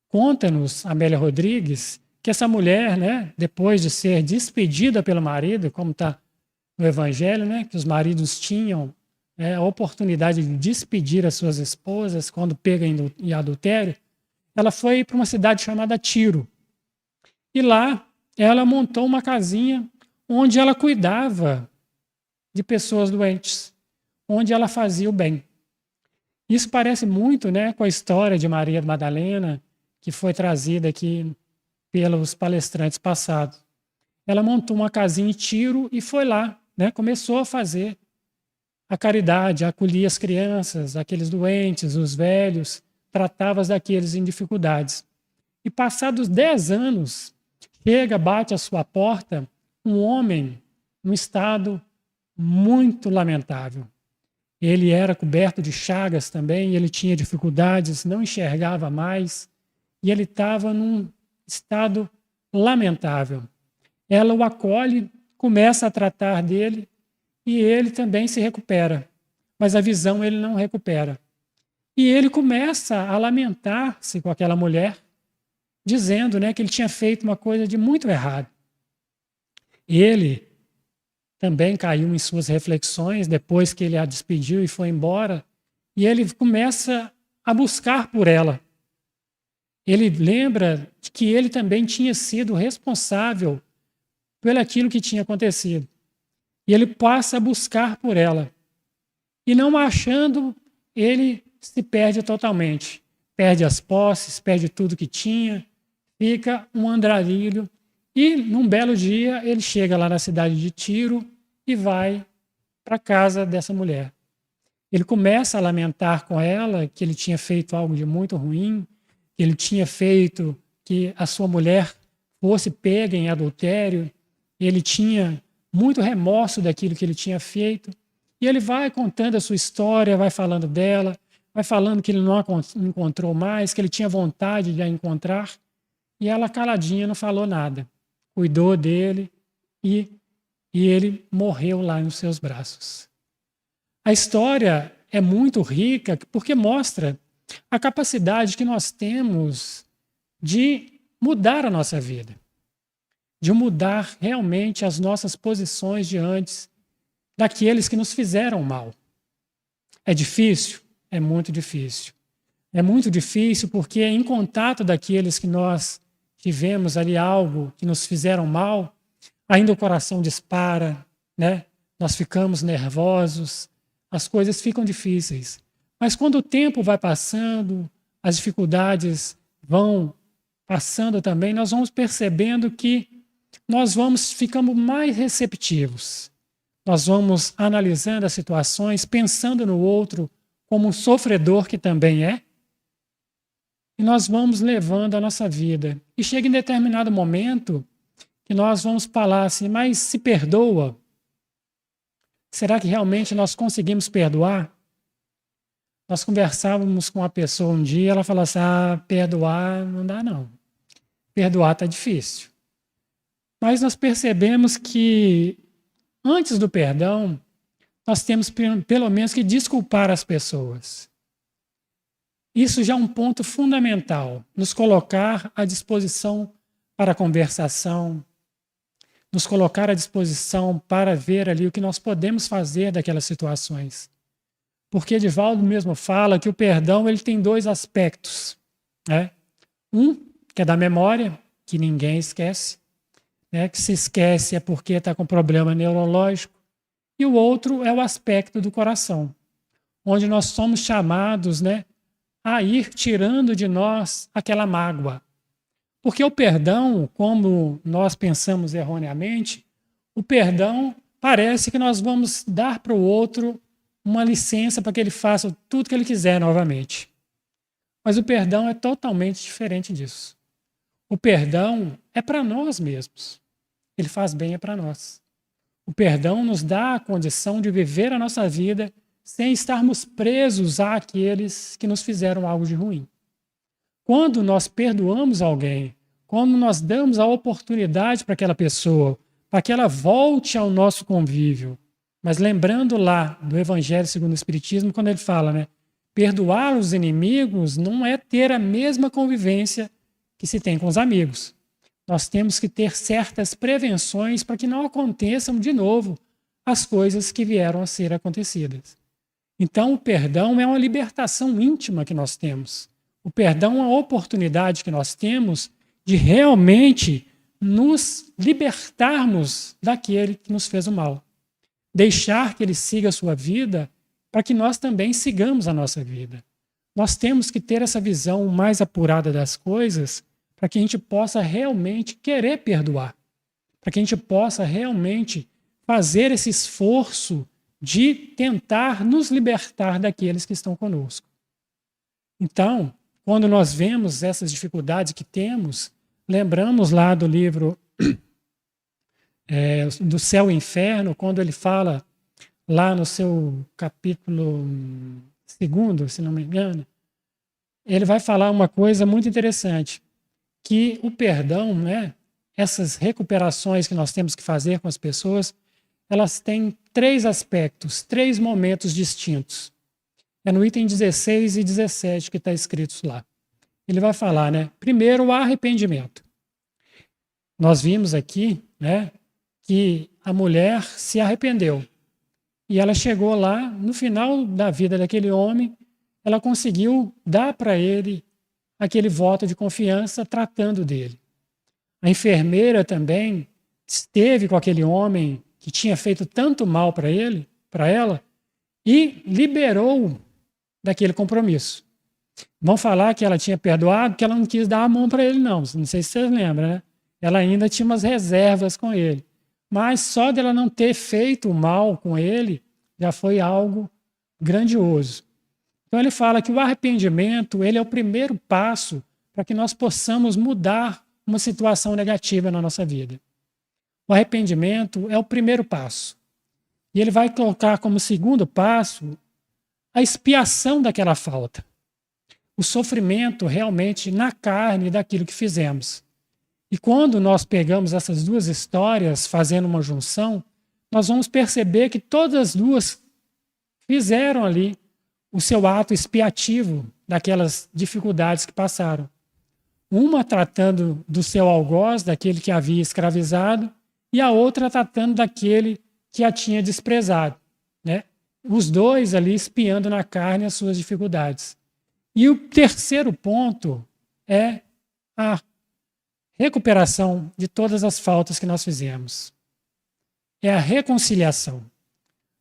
Conta-nos, Amélia Rodrigues, que essa mulher, né, depois de ser despedida pelo marido, como está no Evangelho, né, que os maridos tinham a oportunidade de despedir as suas esposas quando pega em adultério, ela foi para uma cidade chamada Tiro. E lá ela montou uma casinha onde ela cuidava de pessoas doentes, onde ela fazia o bem. Isso parece muito, né, com a história de Maria Madalena, que foi trazida aqui pelos palestrantes passados. Ela montou uma casinha em Tiro e foi lá, né, começou a fazer a caridade, acolhia as crianças, aqueles doentes, os velhos, tratava daqueles em dificuldades. E passados 10 anos, chega, bate à sua porta um homem num estado muito lamentável. Ele era coberto de chagas também, ele tinha dificuldades, não enxergava mais, e ele estava num estado lamentável. Ela o acolhe, começa a tratar dele, e ele também se recupera. Mas a visão ele não recupera. E ele começa a lamentar-se com aquela mulher, dizendo, né, que ele tinha feito uma coisa de muito errado. Ele também caiu em suas reflexões depois que ele a despediu e foi embora, e ele começa a buscar por ela. Ele lembra que ele também tinha sido responsável pelo aquilo que tinha acontecido. E ele passa a buscar por ela. E não a achando, ele se perde totalmente. Perde as posses, perde tudo que tinha, fica um andarilho. E num belo dia ele chega lá na cidade de Tiro e vai para a casa dessa mulher. Ele começa a lamentar com ela que ele tinha feito algo de muito ruim, que ele tinha feito que a sua mulher fosse pega em adultério, ele tinha muito remorso daquilo que ele tinha feito, e ele vai contando a sua história, vai falando dela, vai falando que ele não a encontrou mais, que ele tinha vontade de a encontrar, e ela caladinha não falou nada, cuidou dele e ele morreu lá nos seus braços. A história é muito rica porque mostra a capacidade que nós temos de mudar a nossa vida, de mudar realmente as nossas posições diante daqueles que nos fizeram mal. É difícil? É muito difícil. É muito difícil porque em contato daqueles que nós tivemos ali algo que nos fizeram mal, ainda o coração dispara, né? Nós ficamos nervosos, as coisas ficam difíceis. Mas quando o tempo vai passando, as dificuldades vão passando também, nós vamos percebendo que nós vamos ficando mais receptivos. Nós vamos analisando as situações, pensando no outro como um sofredor que também é, e nós vamos levando a nossa vida. E chega em determinado momento que nós vamos falar assim, mas se perdoa? Será que realmente nós conseguimos perdoar? Nós conversávamos com uma pessoa um dia, ela falou assim, perdoar não dá não. Perdoar está difícil. Mas nós percebemos que antes do perdão, nós temos pelo menos que desculpar as pessoas. Isso já é um ponto fundamental, nos colocar à disposição para a conversação, nos colocar à disposição para ver ali o que nós podemos fazer daquelas situações. Porque Edivaldo mesmo fala que o perdão ele tem dois aspectos. Né? Um, que é da memória, que ninguém esquece, né? Que se esquece é porque está com problema neurológico. E o outro é o aspecto do coração, onde nós somos chamados, né, a ir tirando de nós aquela mágoa. Porque o perdão, como nós pensamos erroneamente, o perdão parece que nós vamos dar para o outro uma licença para que ele faça tudo que ele quiser novamente. Mas o perdão é totalmente diferente disso. O perdão é para nós mesmos. Ele faz bem para nós. O perdão nos dá a condição de viver a nossa vida sem estarmos presos àqueles que nos fizeram algo de ruim. Quando nós perdoamos alguém, quando nós damos a oportunidade para aquela pessoa, para que ela volte ao nosso convívio, mas lembrando lá do Evangelho segundo o Espiritismo, quando ele fala, né, perdoar os inimigos não é ter a mesma convivência que se tem com os amigos. Nós temos que ter certas prevenções para que não aconteçam de novo as coisas que vieram a ser acontecidas. Então, o perdão é uma libertação íntima que nós temos. O perdão é uma oportunidade que nós temos de realmente nos libertarmos daquele que nos fez o mal. Deixar que ele siga a sua vida para que nós também sigamos a nossa vida. Nós temos que ter essa visão mais apurada das coisas para que a gente possa realmente querer perdoar, para que a gente possa realmente fazer esse esforço de tentar nos libertar daqueles que estão conosco. Então, quando nós vemos essas dificuldades que temos, lembramos lá do livro do Céu e Inferno, quando ele fala lá no seu capítulo 2, se não me engano, ele vai falar uma coisa muito interessante, que o perdão, né, essas recuperações que nós temos que fazer com as pessoas, elas têm 3 aspectos, 3 momentos distintos. É no item 16 e 17 que está escrito lá. Ele vai falar, né? Primeiro, o arrependimento. Nós vimos aqui, né, que a mulher se arrependeu. E ela chegou lá, no final da vida daquele homem, ela conseguiu dar para ele aquele voto de confiança tratando dele. A enfermeira também esteve com aquele homem que tinha feito tanto mal para ele, para ela, e liberou daquele compromisso. Vão falar que ela tinha perdoado, que ela não quis dar a mão para ele, não. Não sei se vocês lembram, né? Ela ainda tinha umas reservas com ele. Mas só dela não ter feito o mal com ele, já foi algo grandioso. Então ele fala que o arrependimento, ele é o primeiro passo para que nós possamos mudar uma situação negativa na nossa vida. O arrependimento é o primeiro passo. E ele vai colocar como segundo passo a expiação daquela falta. O sofrimento realmente na carne daquilo que fizemos. E quando nós pegamos essas duas histórias, fazendo uma junção, nós vamos perceber que todas as duas fizeram ali o seu ato expiativo daquelas dificuldades que passaram. Uma tratando do seu algoz, daquele que havia escravizado, e a outra tratando daquele que a tinha desprezado, né? Os dois ali espiando na carne as suas dificuldades. E o terceiro ponto é a recuperação de todas as faltas que nós fizemos. É a reconciliação.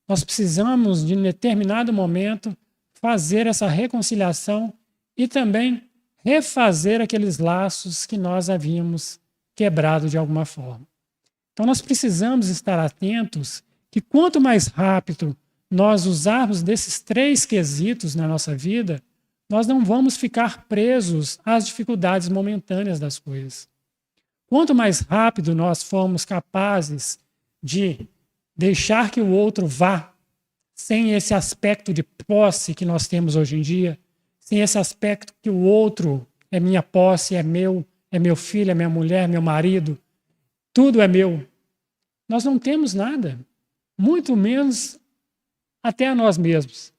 Nós precisamos, de um determinado momento, fazer essa reconciliação e também refazer aqueles laços que nós havíamos quebrado de alguma forma. Então nós precisamos estar atentos que quanto mais rápido nós usarmos desses 3 quesitos na nossa vida, nós não vamos ficar presos às dificuldades momentâneas das coisas. Quanto mais rápido nós formos capazes de deixar que o outro vá, sem esse aspecto de posse que nós temos hoje em dia, sem esse aspecto que o outro é minha posse, é meu filho, é minha mulher, meu marido, tudo é meu. Nós não temos nada, muito menos até a nós mesmos.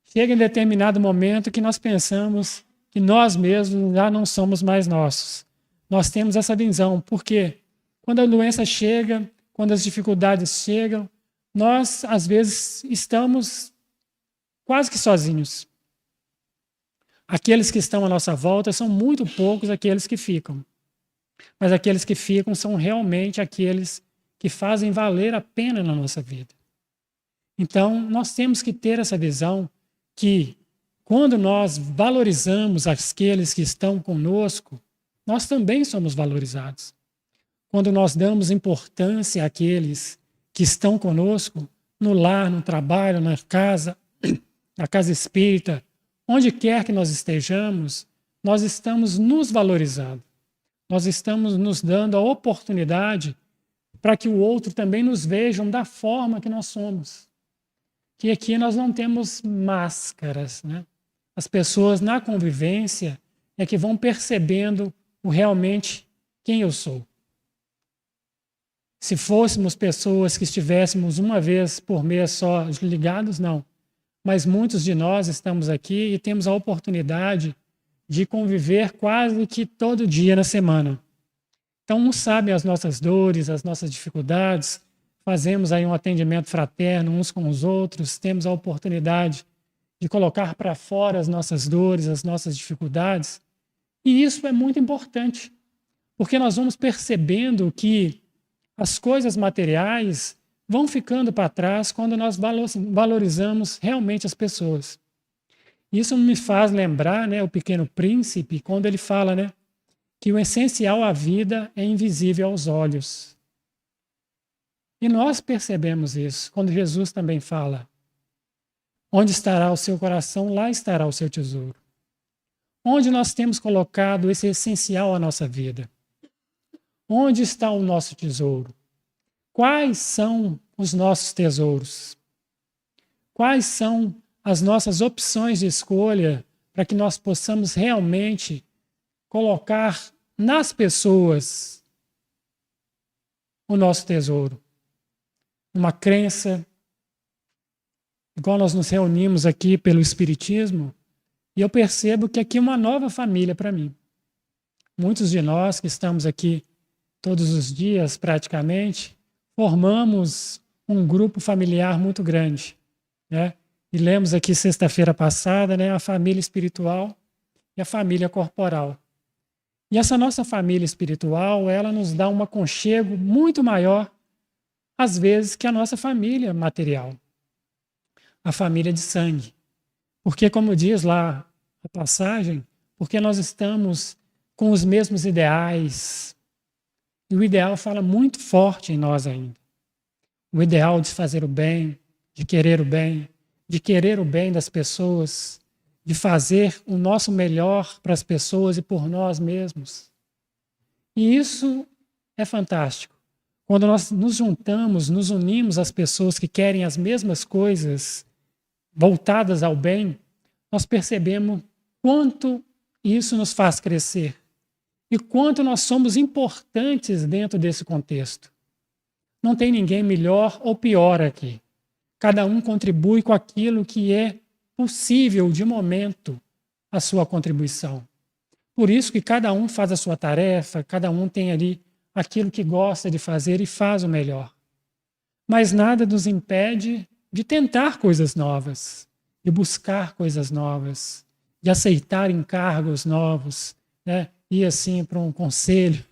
Chega em determinado momento que nós pensamos que nós mesmos já não somos mais nossos. Nós temos essa visão, porque quando a doença chega, quando as dificuldades chegam, nós, às vezes, estamos quase que sozinhos. Aqueles que estão à nossa volta são muito poucos aqueles que ficam. Mas aqueles que ficam são realmente aqueles que fazem valer a pena na nossa vida. Então, nós temos que ter essa visão que, quando nós valorizamos aqueles que estão conosco, nós também somos valorizados. Quando nós damos importância àqueles que estão conosco, no lar, no trabalho, na casa espírita, onde quer que nós estejamos, nós estamos nos valorizando. Nós estamos nos dando a oportunidade para que o outro também nos veja da forma que nós somos. Que aqui nós não temos máscaras, né? As pessoas na convivência é que vão percebendo realmente quem eu sou. Se fôssemos pessoas que estivéssemos uma vez por mês só ligados, não. Mas muitos de nós estamos aqui e temos a oportunidade de conviver quase que todo dia na semana. Então, uns sabem as nossas dores, as nossas dificuldades, fazemos aí um atendimento fraterno uns com os outros, temos a oportunidade de colocar para fora as nossas dores, as nossas dificuldades. E isso é muito importante, porque nós vamos percebendo que as coisas materiais vão ficando para trás quando nós valorizamos realmente as pessoas. Isso me faz lembrar, né, o Pequeno Príncipe, quando ele fala, né, que o essencial à vida é invisível aos olhos. E nós percebemos isso quando Jesus também fala: onde estará o seu coração, lá estará o seu tesouro. Onde nós temos colocado esse essencial à nossa vida? Onde está o nosso tesouro? Quais são os nossos tesouros? Quais são as nossas opções de escolha para que nós possamos realmente colocar nas pessoas o nosso tesouro? Uma crença, igual nós nos reunimos aqui pelo Espiritismo, e eu percebo que aqui é uma nova família para mim. Muitos de nós que estamos aqui todos os dias, praticamente, formamos um grupo familiar muito grande, né? E lemos aqui sexta-feira passada, né, a família espiritual e a família corporal. E essa nossa família espiritual, ela nos dá um aconchego muito maior, às vezes, que a nossa família material, a família de sangue. Porque, como diz lá a passagem, porque nós estamos com os mesmos ideais. E o ideal fala muito forte em nós ainda. O ideal de fazer o bem, de querer o bem das pessoas, de fazer o nosso melhor para as pessoas e por nós mesmos. E isso é fantástico. Quando nós nos juntamos, nos unimos às pessoas que querem as mesmas coisas voltadas ao bem, nós percebemos quanto isso nos faz crescer e quanto nós somos importantes dentro desse contexto. Não tem ninguém melhor ou pior aqui. Cada um contribui com aquilo que é possível de momento a sua contribuição. Por isso que cada um faz a sua tarefa, cada um tem ali aquilo que gosta de fazer e faz o melhor. Mas nada nos impede de tentar coisas novas, de buscar coisas novas, de aceitar encargos novos, né? Ir assim para um conselho.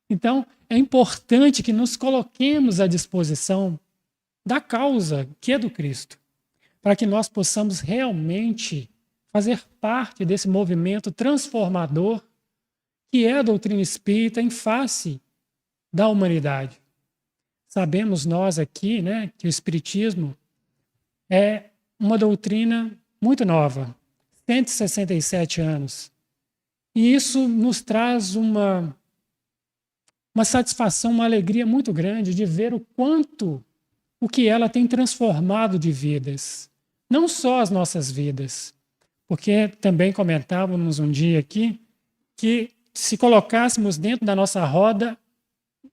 Então, é importante que nos coloquemos à disposição da causa que é do Cristo, para que nós possamos realmente fazer parte desse movimento transformador que é a doutrina espírita em face da humanidade. Sabemos nós aqui, né, que o espiritismo é uma doutrina muito nova, 167 anos. E isso nos traz uma satisfação, uma alegria muito grande de ver o quanto o que ela tem transformado de vidas. Não só as nossas vidas, porque também comentávamos um dia aqui que se colocássemos dentro da nossa roda,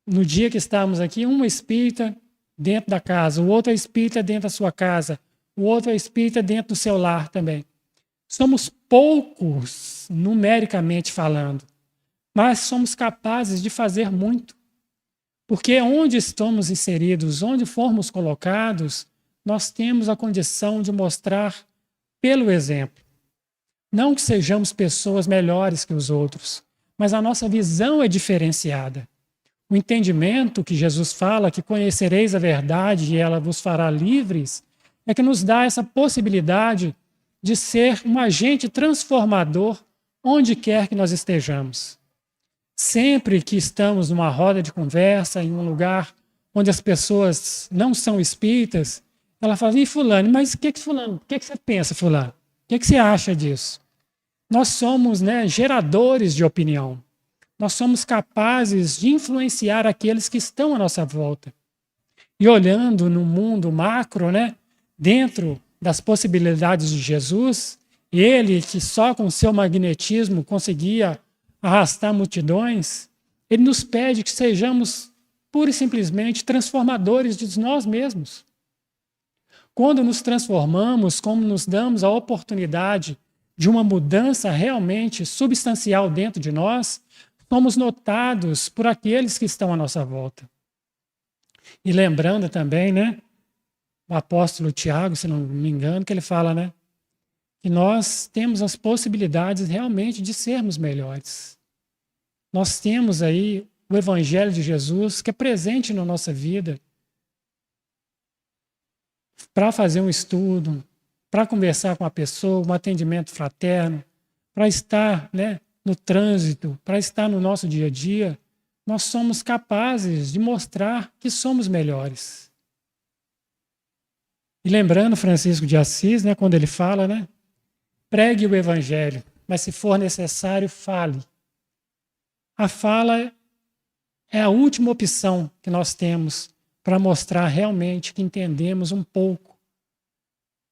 no dia que estávamos aqui, um espírita dentro da casa, o outro é espírita dentro da sua casa, o outro é espírita dentro do seu lar também. Somos poucos, numericamente falando, mas somos capazes de fazer muito. Porque onde estamos inseridos, onde formos colocados, nós temos a condição de mostrar pelo exemplo. Não que sejamos pessoas melhores que os outros, mas a nossa visão é diferenciada. O entendimento que Jesus fala, que conhecereis a verdade e ela vos fará livres, é que nos dá essa possibilidade de ser um agente transformador onde quer que nós estejamos. Sempre que estamos numa roda de conversa, em um lugar onde as pessoas não são espíritas, ela fala, e fulano, mas o que você pensa, fulano? O que você acha disso? Nós somos, né, geradores de opinião. Nós somos capazes de influenciar aqueles que estão à nossa volta. E olhando no mundo macro, né, dentro das possibilidades de Jesus, ele que só com seu magnetismo conseguia arrastar multidões, ele nos pede que sejamos pura e simplesmente transformadores de nós mesmos. Quando nos transformamos, como nos damos a oportunidade de uma mudança realmente substancial dentro de nós, somos notados por aqueles que estão à nossa volta. E lembrando também, né, o apóstolo Tiago, se não me engano, que ele fala, né, que nós temos as possibilidades realmente de sermos melhores. Nós temos aí o Evangelho de Jesus que é presente na nossa vida para fazer um estudo, para conversar com a pessoa, um atendimento fraterno, para estar, né, no trânsito, para estar no nosso dia a dia, nós somos capazes de mostrar que somos melhores. E lembrando Francisco de Assis, né, quando ele fala, né, pregue o Evangelho, mas se for necessário, fale. A fala é a última opção que nós temos para mostrar realmente que entendemos um pouco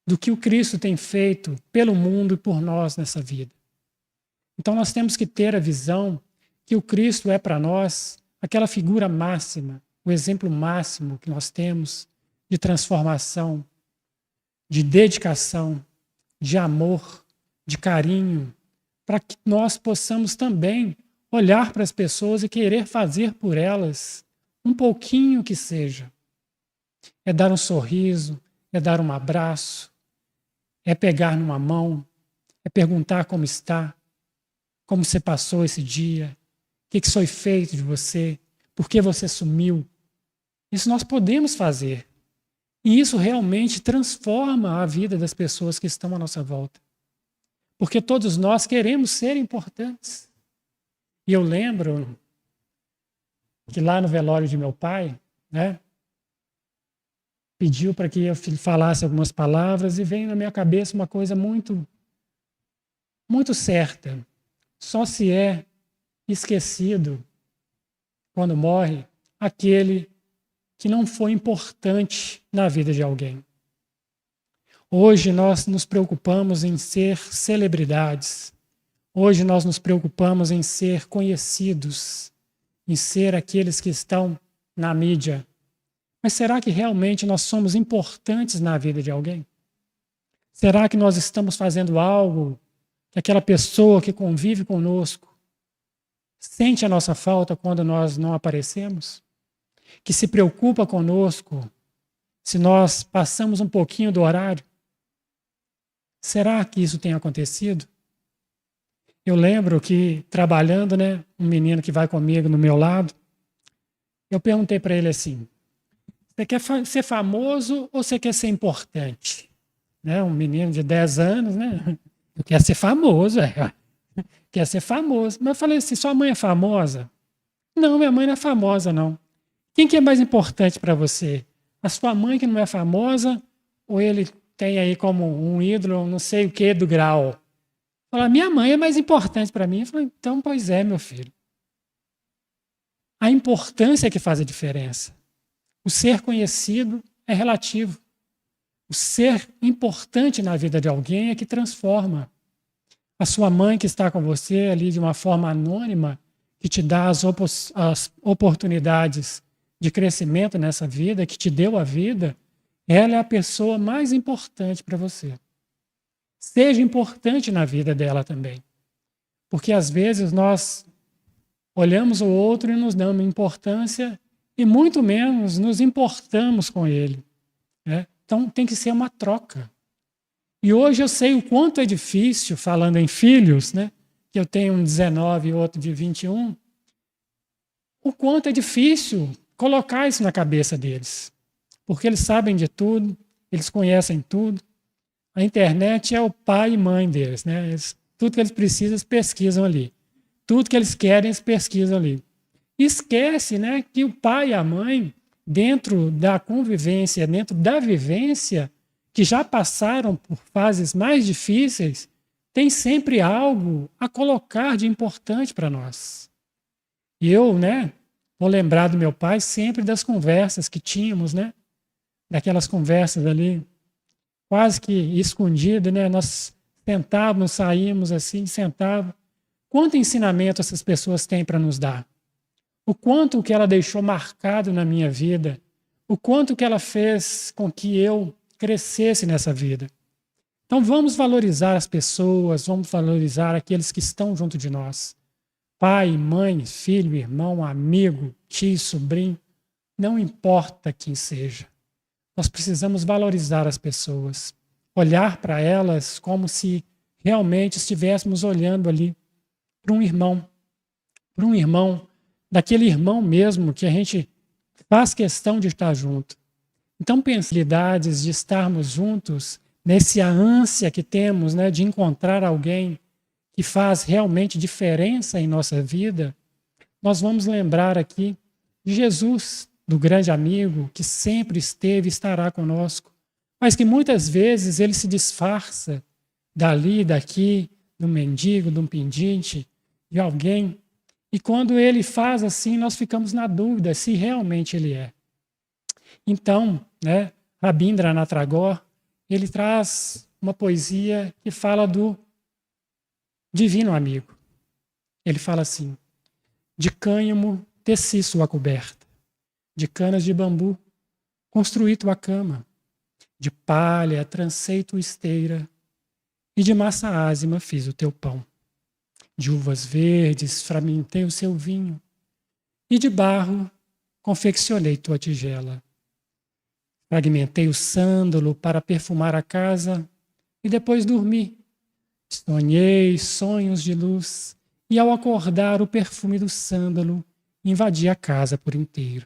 do que o Cristo tem feito pelo mundo e por nós nessa vida. Então nós temos que ter a visão que o Cristo é para nós aquela figura máxima, o exemplo máximo que nós temos de transformação, de dedicação, de amor, de carinho, para que nós possamos também olhar para as pessoas e querer fazer por elas um pouquinho que seja. É dar um sorriso, é dar um abraço, é pegar numa mão, é perguntar como está, como você passou esse dia, o que foi feito de você, por que você sumiu. Isso nós podemos fazer. E isso realmente transforma a vida das pessoas que estão à nossa volta. Porque todos nós queremos ser importantes. E eu lembro que lá no velório de meu pai, né, pediu para que eu falasse algumas palavras e veio na minha cabeça uma coisa muito, muito certa. Só se é esquecido quando morre aquele que não foi importante na vida de alguém. Hoje nós nos preocupamos em ser celebridades. Hoje nós nos preocupamos em ser conhecidos, em ser aqueles que estão na mídia. Mas será que realmente nós somos importantes na vida de alguém? Será que nós estamos fazendo algo que aquela pessoa que convive conosco sente a nossa falta quando nós não aparecemos? Que se preocupa conosco se nós passamos um pouquinho do horário? Será que isso tem acontecido? Eu lembro que, trabalhando, né, um menino que vai comigo no meu lado, eu perguntei para ele assim: você quer ser famoso ou você quer ser importante? Né, um menino de 10 anos, né? Eu quero ser famoso, quer ser famoso. Mas eu falei assim: sua mãe é famosa? Não, minha mãe não é famosa, não. Quem que é mais importante para você? A sua mãe que não é famosa ou ele tem aí como um ídolo, não sei o que, do grau? Fala, minha mãe é mais importante para mim. Eu falei, então, pois é, meu filho. A importância é que faz a diferença. O ser conhecido é relativo. O ser importante na vida de alguém é que transforma. A sua mãe que está com você ali de uma forma anônima, que te dá as oportunidades de crescimento nessa vida, que te deu a vida, ela é a pessoa mais importante para você. Seja importante na vida dela também. Porque às vezes nós olhamos o outro e nos damos importância e muito menos nos importamos com ele. Né? Então tem que ser uma troca. E hoje eu sei o quanto é difícil, falando em filhos, né? Que eu tenho um de 19 e outro de 21, o quanto é difícil colocar isso na cabeça deles. Porque eles sabem de tudo, eles conhecem tudo. A internet é o pai e mãe deles, né? Tudo que eles precisam, eles pesquisam ali. Tudo que eles querem, eles pesquisam ali. Esquece, né, que o pai e a mãe, dentro da convivência, dentro da vivência, que já passaram por fases mais difíceis, tem sempre algo a colocar de importante para nós. E eu, né, vou lembrar do meu pai sempre das conversas que tínhamos, né? Daquelas conversas ali, quase que escondidas, né? Nós sentávamos, saímos assim, sentávamos. Quanto ensinamento essas pessoas têm para nos dar? O quanto que ela deixou marcado na minha vida, o quanto que ela fez com que eu crescesse nessa vida. Então vamos valorizar as pessoas, vamos valorizar aqueles que estão junto de nós. Pai, mãe, filho, irmão, amigo, tio, sobrinho, não importa quem seja. Nós precisamos valorizar as pessoas, olhar para elas como se realmente estivéssemos olhando ali para um irmão, daquele irmão mesmo que a gente faz questão de estar junto. Então, possibilidades de estarmos juntos, nessa ânsia que temos, né, de encontrar alguém que faz realmente diferença em nossa vida, nós vamos lembrar aqui de Jesus, do grande amigo que sempre esteve e estará conosco, mas que muitas vezes ele se disfarça dali, daqui, do mendigo, de um pedinte, de alguém. E quando ele faz assim, nós ficamos na dúvida se realmente ele é. Então, né, Rabindranath Tagore, ele traz uma poesia que fala do divino amigo. Ele fala assim: de cânhamo teci sua coberta, de canas de bambu construí tua cama, de palha trancei tua esteira e de massa ázima fiz o teu pão. De uvas verdes fragmentei o seu vinho e de barro confeccionei tua tigela. Fragmentei o sândalo para perfumar a casa e depois dormi. Sonhei sonhos de luz e ao acordar o perfume do sândalo invadia a casa por inteiro.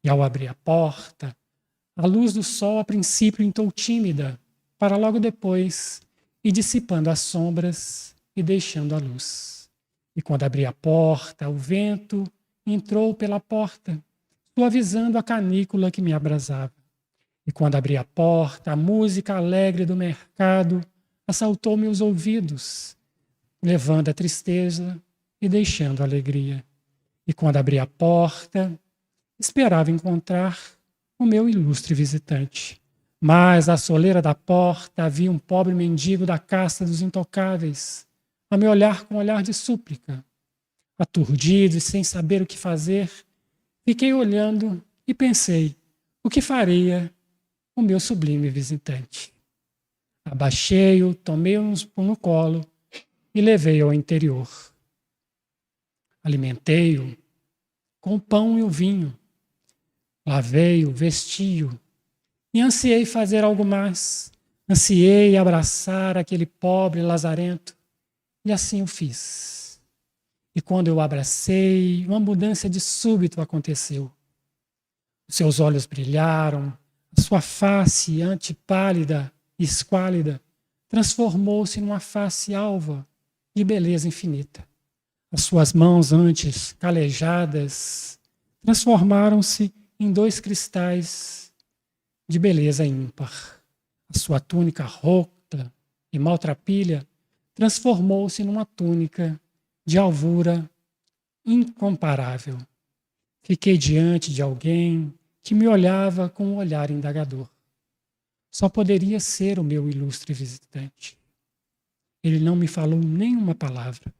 E ao abrir a porta, a luz do sol a princípio entrou tímida, para logo depois ir dissipando as sombras e deixando a luz. E quando abri a porta, o vento entrou pela porta, suavizando a canícula que me abrasava. E quando abri a porta, a música alegre do mercado assaltou meus ouvidos, levando a tristeza e deixando a alegria. E quando abri a porta, esperava encontrar o meu ilustre visitante. Mas à soleira da porta havia um pobre mendigo da casta dos intocáveis, a me olhar com um olhar de súplica. Aturdido e sem saber o que fazer, fiquei olhando e pensei: o que faria o meu sublime visitante? Abaixei-o, tomei-o no colo e levei-o ao interior. Alimentei-o com o pão e o vinho, lavei-o, vesti-o e ansiei fazer algo mais. Ansiei abraçar aquele pobre lazarento e assim o fiz. E quando eu o abracei, uma mudança de súbito aconteceu. Os seus olhos brilharam, a sua face antipálida e esquálida transformou-se numa face alva de beleza infinita. As suas mãos antes calejadas transformaram-se em 2 cristais de beleza ímpar. A sua túnica rota e maltrapilha transformou-se numa túnica de alvura incomparável. Fiquei diante de alguém que me olhava com um olhar indagador. Só poderia ser o meu ilustre visitante. Ele não me falou nenhuma palavra.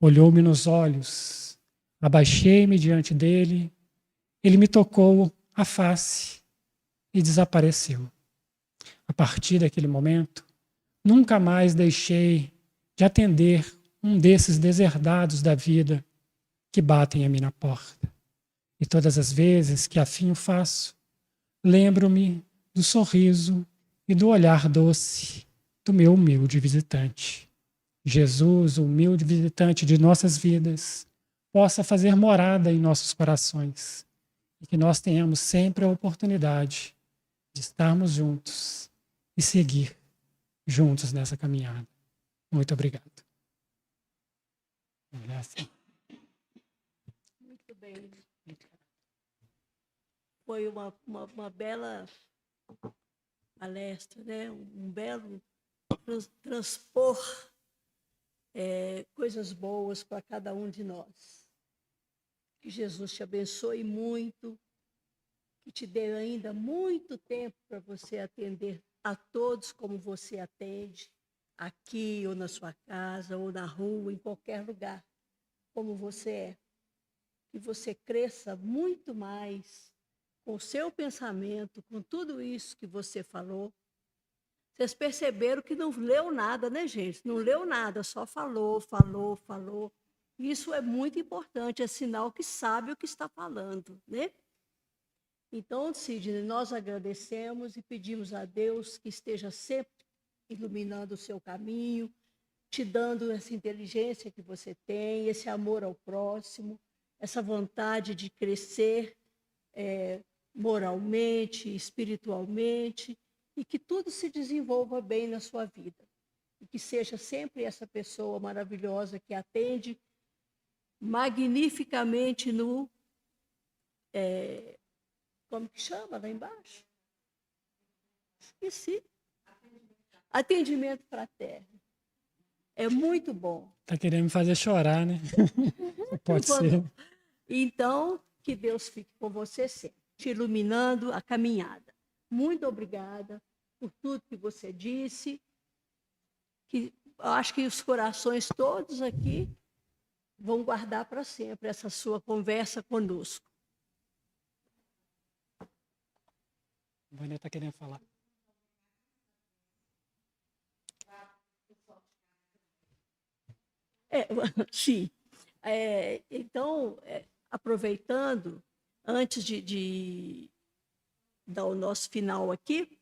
Olhou-me nos olhos, abaixei-me diante dele, ele me tocou a face e desapareceu. A partir daquele momento, nunca mais deixei de atender um desses deserdados da vida que batem a mim na porta. E todas as vezes que afim o faço, lembro-me do sorriso e do olhar doce do meu humilde visitante. Jesus, o humilde visitante de nossas vidas, possa fazer morada em nossos corações e que nós tenhamos sempre a oportunidade de estarmos juntos e seguir juntos nessa caminhada. Muito obrigado. Muito bem. Foi uma bela palestra, né? Um belo transpor coisas boas para cada um de nós. Que Jesus te abençoe muito, que te dê ainda muito tempo para você atender a todos como você atende, aqui ou na sua casa, ou na rua, em qualquer lugar, como você é. Que você cresça muito mais com o seu pensamento, com tudo isso que você falou. Vocês perceberam que não leu nada, né, gente? Não leu nada, só falou. Isso é muito importante, é sinal que sabe o que está falando, né? Então, Sidney, nós agradecemos e pedimos a Deus que esteja sempre iluminando o seu caminho, te dando essa inteligência que você tem, esse amor ao próximo, essa vontade de crescer moralmente, espiritualmente, e que tudo se desenvolva bem na sua vida. E que seja sempre essa pessoa maravilhosa que atende magnificamente no... como que chama lá embaixo? Esqueci. Atendimento fraterno. É muito bom. Está querendo me fazer chorar, né? Pode ser. Então, que Deus fique com você sempre, te iluminando a caminhada. Muito obrigada por tudo que você disse. Que eu acho que os corações todos aqui vão guardar para sempre essa sua conversa conosco. O Boné está querendo falar. Sim. Então, aproveitando, antes de dar o nosso final aqui,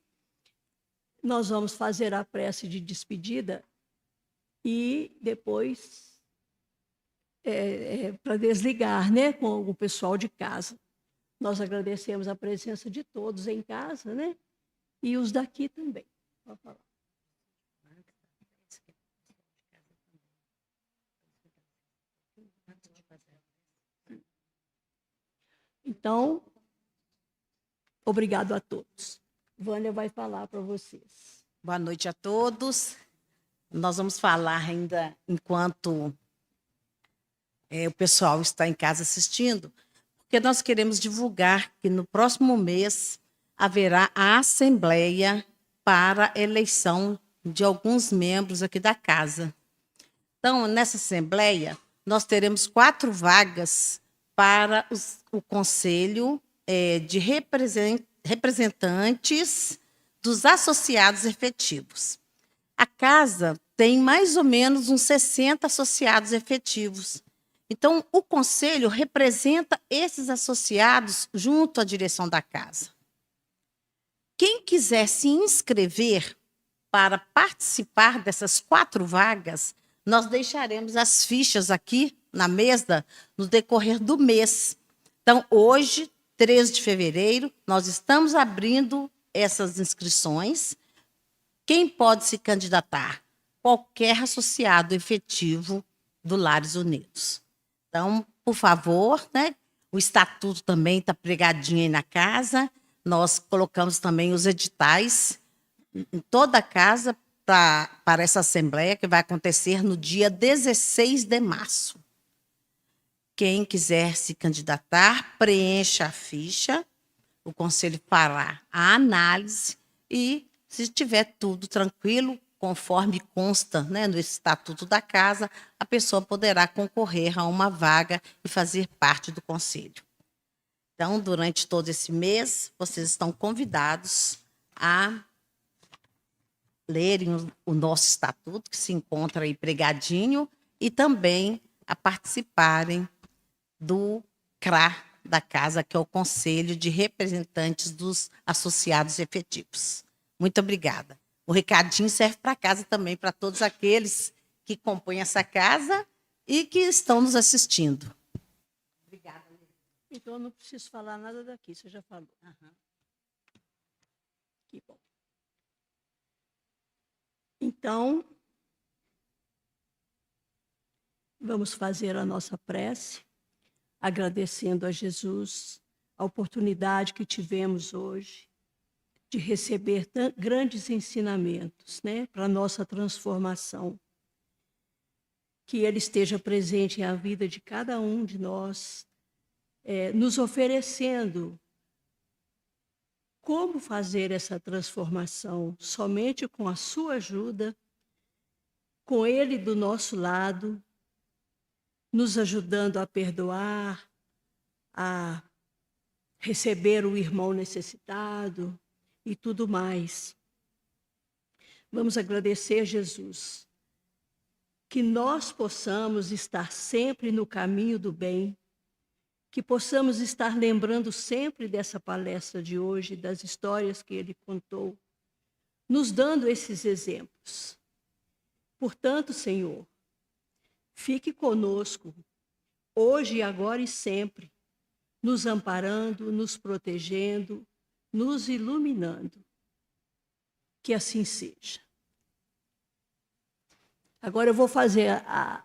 nós vamos fazer a prece de despedida e depois para desligar, né, com o pessoal de casa. Nós agradecemos a presença de todos em casa, né, e os daqui também. Pode falar. Então, obrigado a todos. Vânia vai falar para vocês. Boa noite a todos. Nós vamos falar ainda enquanto o pessoal está em casa assistindo, porque nós queremos divulgar que no próximo mês haverá a assembleia para a eleição de alguns membros aqui da casa. Então, nessa assembleia, nós teremos 4 vagas para o Conselho de Representantes dos Associados Efetivos. A casa tem mais ou menos uns 60 associados efetivos. Então, o Conselho representa esses associados junto à direção da casa. Quem quiser se inscrever para participar dessas 4 vagas, nós deixaremos as fichas aqui na mesa no decorrer do mês. Então, hoje, 13 de fevereiro, nós estamos abrindo essas inscrições. Quem pode se candidatar? Qualquer associado efetivo do Lares Unidos. Então, por favor, né? O estatuto também está pregadinho aí na casa. Nós colocamos também os editais em toda a casa para essa assembleia que vai acontecer no dia 16 de março. Quem quiser se candidatar, preencha a ficha, o conselho fará a análise e, se estiver tudo tranquilo, conforme consta, né, no estatuto da casa, a pessoa poderá concorrer a uma vaga e fazer parte do conselho. Então, durante todo esse mês, vocês estão convidados a lerem o nosso estatuto, que se encontra aí pregadinho, e também a participarem do CRA da casa, que é o Conselho de Representantes dos Associados Efetivos. Muito obrigada. O recadinho serve para casa também, para todos aqueles que compõem essa casa e que estão nos assistindo. Obrigada. Então, eu não preciso falar nada daqui, você já falou. Uhum. Que bom. Então, vamos fazer a nossa prece, agradecendo a Jesus a oportunidade que tivemos hoje de receber grandes ensinamentos, né, para a nossa transformação. Que Ele esteja presente na vida de cada um de nós, nos oferecendo como fazer essa transformação, somente com a sua ajuda, com Ele do nosso lado, nos ajudando a perdoar, a receber o irmão necessitado e tudo mais. Vamos agradecer, Jesus, que nós possamos estar sempre no caminho do bem, que possamos estar lembrando sempre dessa palestra de hoje, das histórias que ele contou, nos dando esses exemplos. Portanto, Senhor, fique conosco, hoje, agora e sempre, nos amparando, nos protegendo, nos iluminando. Que assim seja. Agora eu vou fazer a